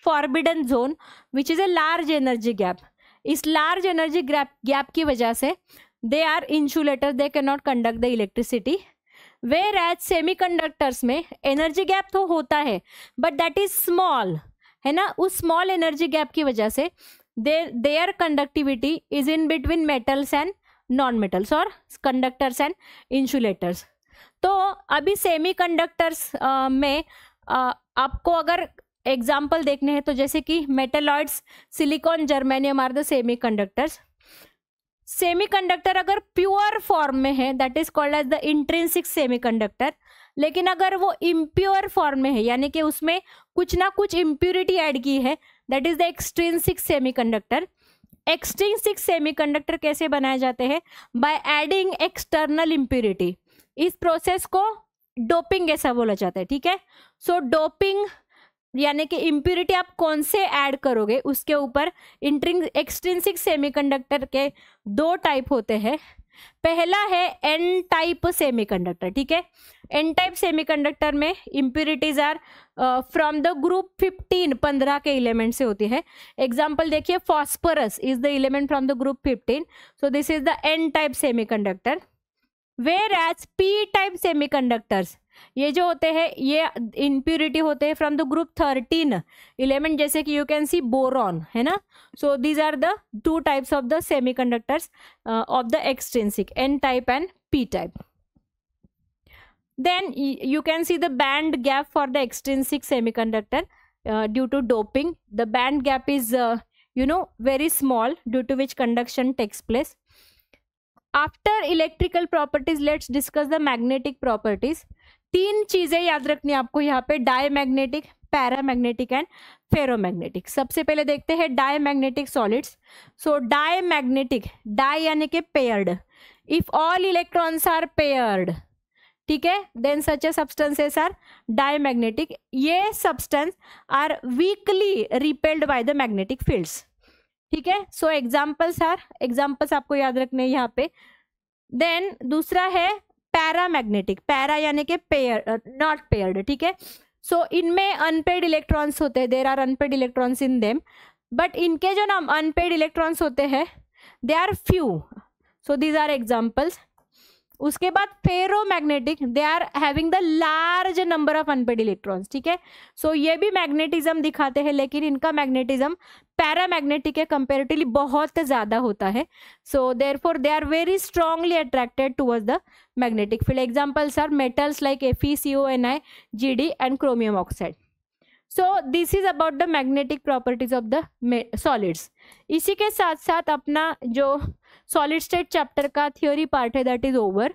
forbidden zone which is a large energy gap. इस large energy gap की वजह से they are insulator, they can not conduct the electricity. Whereas semiconductors में energy gap तो होता है but that is small, है ना, उस स्मॉल एनर्जी गैप की वजह से their conductivity is in between metals and non metals और कंडक्टर्स एंड इंसुलेटर्स। तो अभी सेमीकंडक्टर्स में आपको अगर एग्जाम्पल देखने हैं तो जैसे कि metalloids, silicon, germanium are the semiconductors. Semiconductor अगर प्योर फॉर्म में है that is called as the intrinsic semiconductor, लेकिन अगर वो इम्प्योर फॉर्म में है यानी कि उसमें कुछ ना कुछ इम्प्योरिटी ऐड की है, that is the extrinsic semiconductor. Extrinsic semiconductor कैसे बनाए जाते हैं? By adding external impurity. इस प्रोसेस को डोपिंग ऐसा बोला जाता है, ठीक है। सो डोपिंग यानी कि इम्प्योरिटी आप कौन से ऐड करोगे उसके ऊपर। एक्सट्रिंसिक सेमीकंडक्टर के 2 टाइप होते हैं, पहला है एन टाइप सेमीकंडक्टर, ठीक है। एन टाइप सेमीकंडक्टर में impurities are from the group 15, 15 के एलिमेंट से होती है। एग्जाम्पल देखिए, phosphorus is the element from the group 15, so this is the n type semiconductor. Whereas p type semiconductors, ये जो होते हैं ये इम्प्यूरिटी होते हैं फ्रॉम द ग्रुप 13 एलिमेंट, जैसे कि यू कैन सी बोरॉन, है ना। So these are the two types of the semiconductors of the extrinsic, n type and p type. Then you can see the band gap for the extrinsic semiconductor due to doping. The band gap is very small, due to which conduction takes place. After electrical properties, let's discuss the magnetic properties. तीन चीजें याद रखनी है आपको यहाँ पे, diamagnetic, paramagnetic and ferromagnetic. सबसे पहले देखते हैं diamagnetic solids. So diamagnetic, di यानी कि paired. If all electrons are paired, ठीक है, then such a substances are diamagnetic. ये substance are weakly repelled by the magnetic fields, ठीक है. सो एग्जाम्पल्स आपको याद रखने हैं यहाँ पे. देन दूसरा है पैरामैग्नेटिक, पैरा यानी कि पेयर, नॉट पेयर्ड, ठीक है. सो इनमें अनपेड इलेक्ट्रॉन्स होते हैं, there are unpaired electrons in them, but इनके जो नाम अनपेड इलेक्ट्रॉन्स होते हैं they are few. So these are examples. उसके बाद ferromagnetic, they are having the large number of unpaired electrons, ठीक है. सो ये भी मैग्नेटिज्म दिखाते हैं, लेकिन इनका मैग्नेटिज्म पैरामैग्नेटिक के कंपेरेटिवली बहुत ज़्यादा होता है. So therefore they are very strongly attracted towards the magnetic field. Examples are metals like FeCONi, GD and chromium oxide. So this is about the magnetic properties of the solids. इसी के साथ साथ अपना जो सॉलिड स्टेट चैप्टर का theory part है that is over.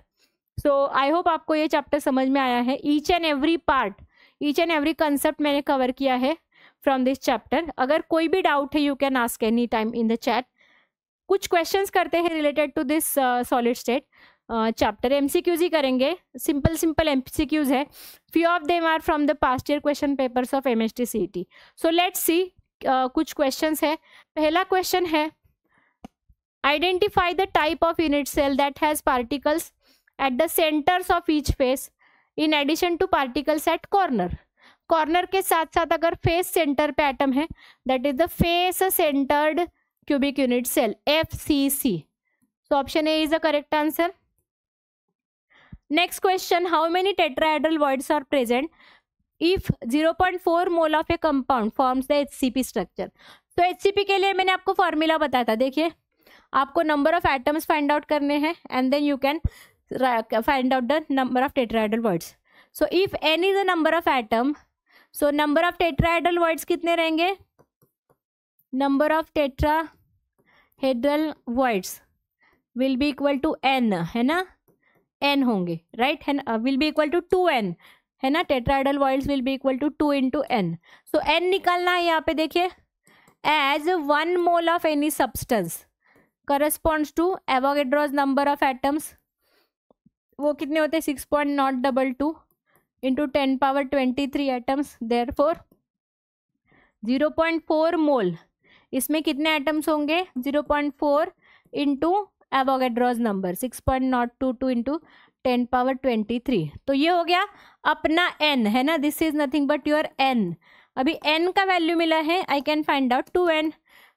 So I hope आपको ये चैप्टर समझ में आया है. Each and every part, each and every concept मैंने कवर किया है फ्रॉम दिस चैप्टर. अगर कोई भी डाउट है you can ask any time in the chat. कुछ क्वेश्चंस करते हैं related to this solid state chapter. MCQs ही करेंगे, सिंपल एमसीक्यूज है. Few of them are from the past year question papers of MST CET. So let's see कुछ questions है. पहला क्वेश्चन है, identify the type of unit cell that has particles at the centers of each face in addition to particles at corner. Corner के साथ साथ अगर face centre पे atom है that is the face centred cubic unit cell, FCC. So option A is the correct answer. Next question, how many tetrahedral voids are present if 0.4 mole of a compound forms the HCP structure. तो HCP के लिए मैंने आपको formula बताया था. देखिए, आपको number of atoms find out करने हैं and then you can find out the number of tetrahedral voids. So if n is the number of atom, so number of tetrahedral voids कितने रहेंगे? Number of tetrahedral voids will be equal to n, है ना, n होंगे, right, है ना, will be equal to 2n, है ना. Tetrahedral voids will be equal to 2 into n. So n निकालना है यहाँ पे. देखिए, as 1 mole of any substance corresponds to Avogadro's number of atoms. वो कितने होते हैं? 6.022 into 10 power 23 atoms. Therefore 0.4 मोल, इसमें कितने एटम्स होंगे? 0.4 into Avogadro's number 6.022 into 10 power 23. तो ये हो गया अपना n, है ना. This is nothing but your n. अभी n का वैल्यू मिला है, I can find out 2n.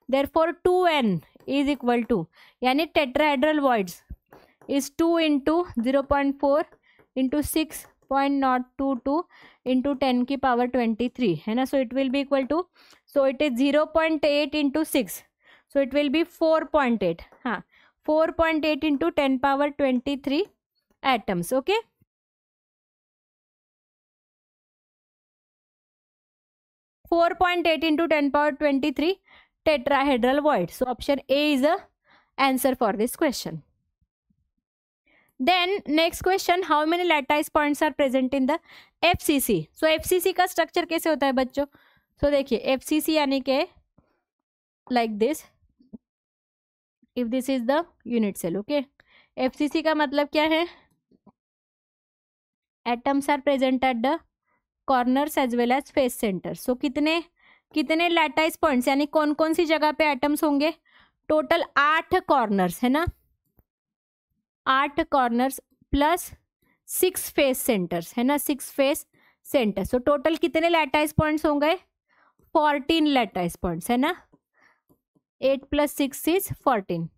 Therefore 2n is equal to, यानी tetrahedral voids is 2 into 0.4 into 6.022 into 10 की पावर 23, है ना. So it will be equal to, so it is 0.8 into 6, so it will be 4.8. हाँ, 4.8 into 10 power 23 atoms. Okay, four 4.8 into 10 power 23 tetrahedral void. So option A is the answer for this question. Then next question, how many lattice points are present in the FCC? So FCC का structure कैसे होता है बच्चों? So देखिए, FCC यानी के like this, if this is the unit cell, okay. FCC का मतलब क्या है? Atoms are present at the corners as well as face center. So कितने लैटाइस पॉइंट्स, यानी कौन कौन सी जगह पे एटम्स होंगे? टोटल 8 कॉर्नर्स, है ना. 8 कॉर्नर्स प्लस 6 फेस सेंटर्स, है ना, 6 फेस सेंटर। सो टोटल कितने लैटाइस पॉइंट्स होंगे? 14 लैटाइस पॉइंट्स, है ना। 8 + 6 is 14,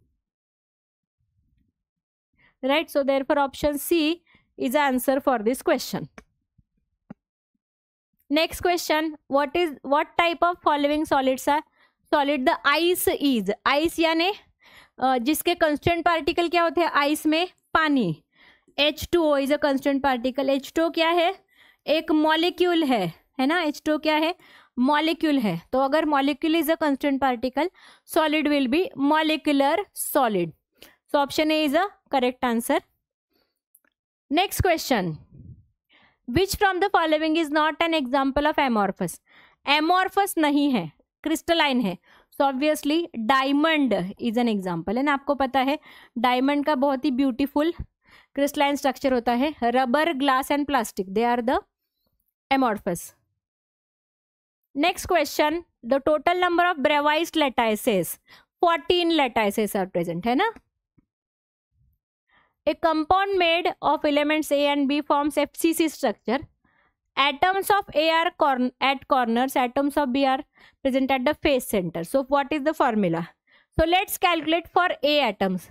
right. So therefore option C is answer for this question. Next question, what type of following solids are solid? The ice is, ice यानी जिसके constant particle क्या होते हैं ice में? पानी। H2O is a constant particle. H2O क्या है? एक मॉलिक्यूल है ना। H2O क्या है? मॉलिक्यूल है। तो अगर molecule is a constant particle, solid will be molecular solid. So option A is a correct answer. Next question, which from the following is not an example of amorphous? Amorphous नहीं है, crystalline है। So obviously diamond is an example, है ना। आपको पता है diamond का बहुत ही ब्यूटीफुल क्रिस्टलाइन स्ट्रक्चर होता है। Rubber, glass and plastic, they are the amorphous. Next question, the total number of Bravais lattices, 14 lattices are present, है ना। A compound made of elements A and B forms FCC structure. Atoms of A are at corners, atoms of B are present at the face center. So what is the formula? So let's calculate for A atoms.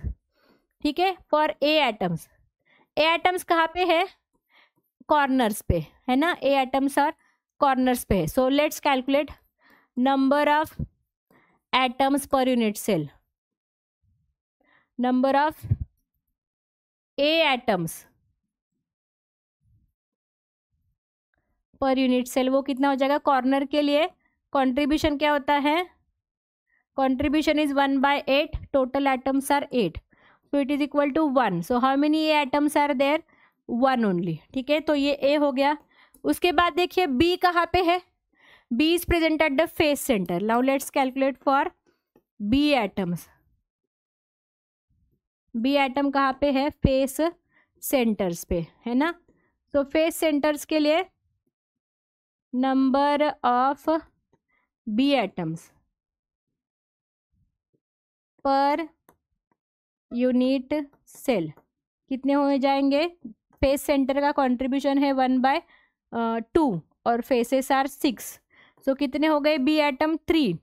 ठीक है, for A atoms. A atoms कहाँ पे है? Corners पे, है ना। A atoms are corners पे है. So let's calculate number of atoms per unit cell. Number of A atoms per unit cell, वो कितना हो जाएगा? कॉर्नर के लिए कंट्रीब्यूशन क्या होता है? Contribution is 1/8, total atoms are 8, so it is equal to 1। So how many A atoms are there? 1 only, ठीक है। तो ये ए हो गया। उसके बाद देखिए बी कहाँ पे है? B is present at the face centre. Now let's calculate for B atoms. B atom कहाँ पे है? फेस सेंटर्स पे, है ना। तो फेस सेंटर्स के लिए number of B atoms per unit cell कितने हो जाएंगे? फेस सेंटर का कंट्रीब्यूशन है 1/2 और फेसेस आर 6, सो कितने हो गए? बी एटम 3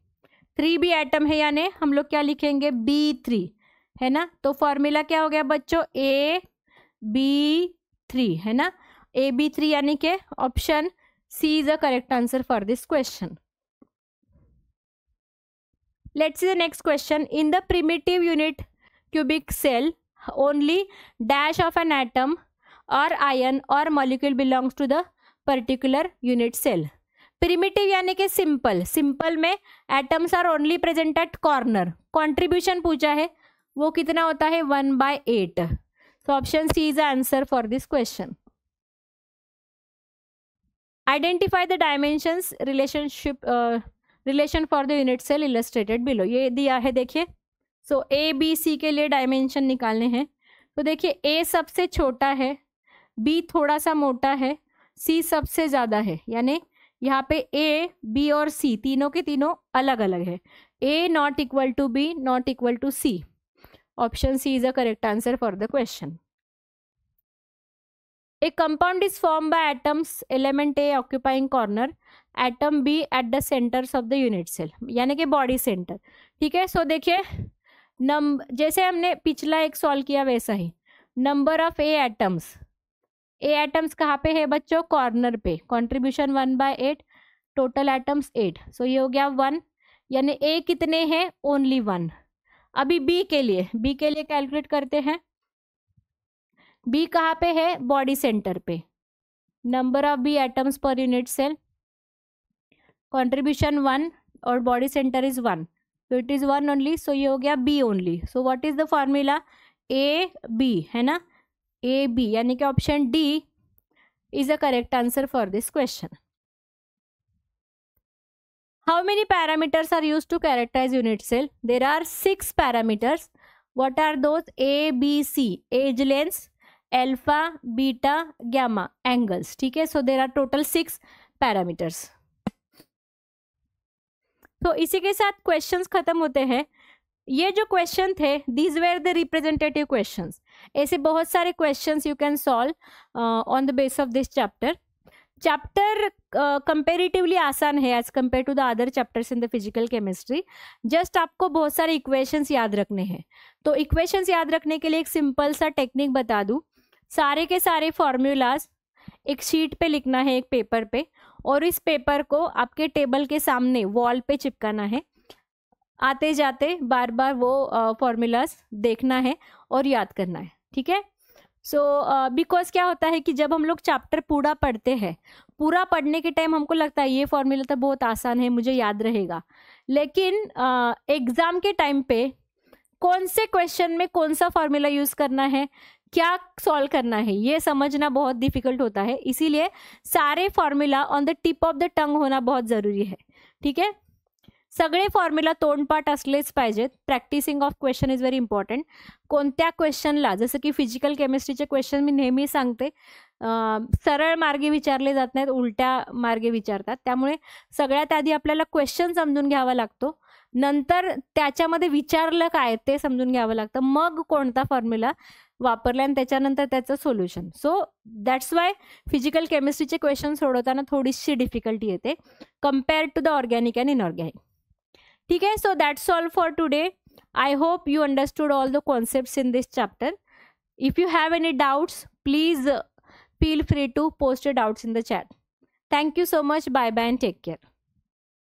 बी एटम है, यानी हम लोग क्या लिखेंगे? B3, है ना। तो फॉर्मूला क्या हो गया बच्चों? AB3, है ना। AB3 यानी कि option C is the correct answer for this question. Let's see the next question, in the primitive unit cubic cell only dash of an atom और आयन और molecule belongs to the particular unit cell. Primitive यानी कि simple, simple में atoms are only present at corner. Contribution पूछा है, वो कितना होता है? 1/8। तो option C is the answer for this question. Identify the dimensions relation for the unit cell illustrated below. ये दिया है देखिए। सो ए बी सी के लिए डायमेंशन निकालने हैं। तो देखिए ए सबसे छोटा है, बी थोड़ा सा मोटा है, सी सबसे ज़्यादा है, यानी यहाँ पे ए बी और सी तीनों के तीनों अलग अलग है। A not equal to B, not equal to C. Option C is the correct answer for the question. A compound is formed by atoms, element A occupying corner, atom B at the centers of the unit cell, यानी कि body centre, ठीक है। सो देखिए जैसे हमने पिछला एक solve किया वैसा ही, number of A atoms, A atoms कहाँ पे है बच्चों? कॉर्नर पे। कंट्रीब्यूशन 1/8, टोटल एटम्स 8, सो ये हो गया 1, यानी ए कितने हैं? ओनली 1। अभी बी के लिए कैलकुलेट करते हैं। बी कहाँ पे है? बॉडी सेंटर पे। Number of B atoms per unit cell, contribution 1 और बॉडी सेंटर इज 1, तो इट इज 1 ओनली, सो ये हो गया B only. So what is the formula? A B, है ना। ए बी यानी कि option D is the correct answer for this question. How many parameters are used to characterize unit cell? There are 6 parameters. What are those? A, B, C. Age, length, alpha, beta, gamma, angles. ठीक है, so there are total 6 parameters. तो इसी के साथ questions खत्म होते हैं। ये जो क्वेश्चन थे, these were the representative questions. ऐसे बहुत सारे questions you can solve on the base of this chapter. Chapter comparatively आसान है as compare to the other chapters in the physical chemistry. Just आपको बहुत सारे इक्वेशंस याद रखने हैं. तो इक्वेशंस याद रखने के लिए एक सिंपल सा टेक्निक बता दूं. सारे के सारे फॉर्मूलाज एक शीट पे लिखना है, एक पेपर पे, और इस पेपर को आपके टेबल के सामने वॉल पे चिपकाना है. आते जाते बार बार वो फॉर्मूलाज देखना है और याद करना है. ठीक है. सो बिकॉज क्या होता है कि जब हम लोग चैप्टर पूरा पढ़ते हैं, पूरा पढ़ने के टाइम हमको लगता है ये फॉर्मूला तो बहुत आसान है, मुझे याद रहेगा. लेकिन एग्जाम के टाइम पे कौन से क्वेश्चन में कौन सा फॉर्मूला यूज करना है, क्या सॉल्व करना है, ये समझना बहुत डिफिकल्ट होता है. इसीलिए सारे formula on the tip of the tongue होना बहुत जरूरी है. ठीक है. सगळे फॉर्म्युला तोंडपाठ असलेच पाहिजेत. Practising of question is very important. कोणत्या क्वेश्चनला, जसं की फिजिकल केमिस्ट्रीचे क्वेश्चन मी नेहमी सांगते, सरळ मार्गे विचारले जात नाहीत, उलट्या मार्गे विचारतात. त्यामुळे सगळ्यात आधी आपल्याला क्वेश्चन समजून घ्यावा लागतो, नंतर त्याच्यामध्ये विचारलं काय ते समजून घ्यावं लागतं, मग कोणता फॉर्म्युला वापरला आणि त्याच्यानंतर त्याचं solution. So that's why physical केमिस्ट्रीचे क्वेश्चन सोडवताना थोडीशी डिफिकल्टी येते compare to the organic and inorganic. ठीक है. So that's all for today. I hope you understood all the concepts in this chapter. If you have any doubts, please feel free to post your doubts in the chat. Thank you so much. Bye bye and take care.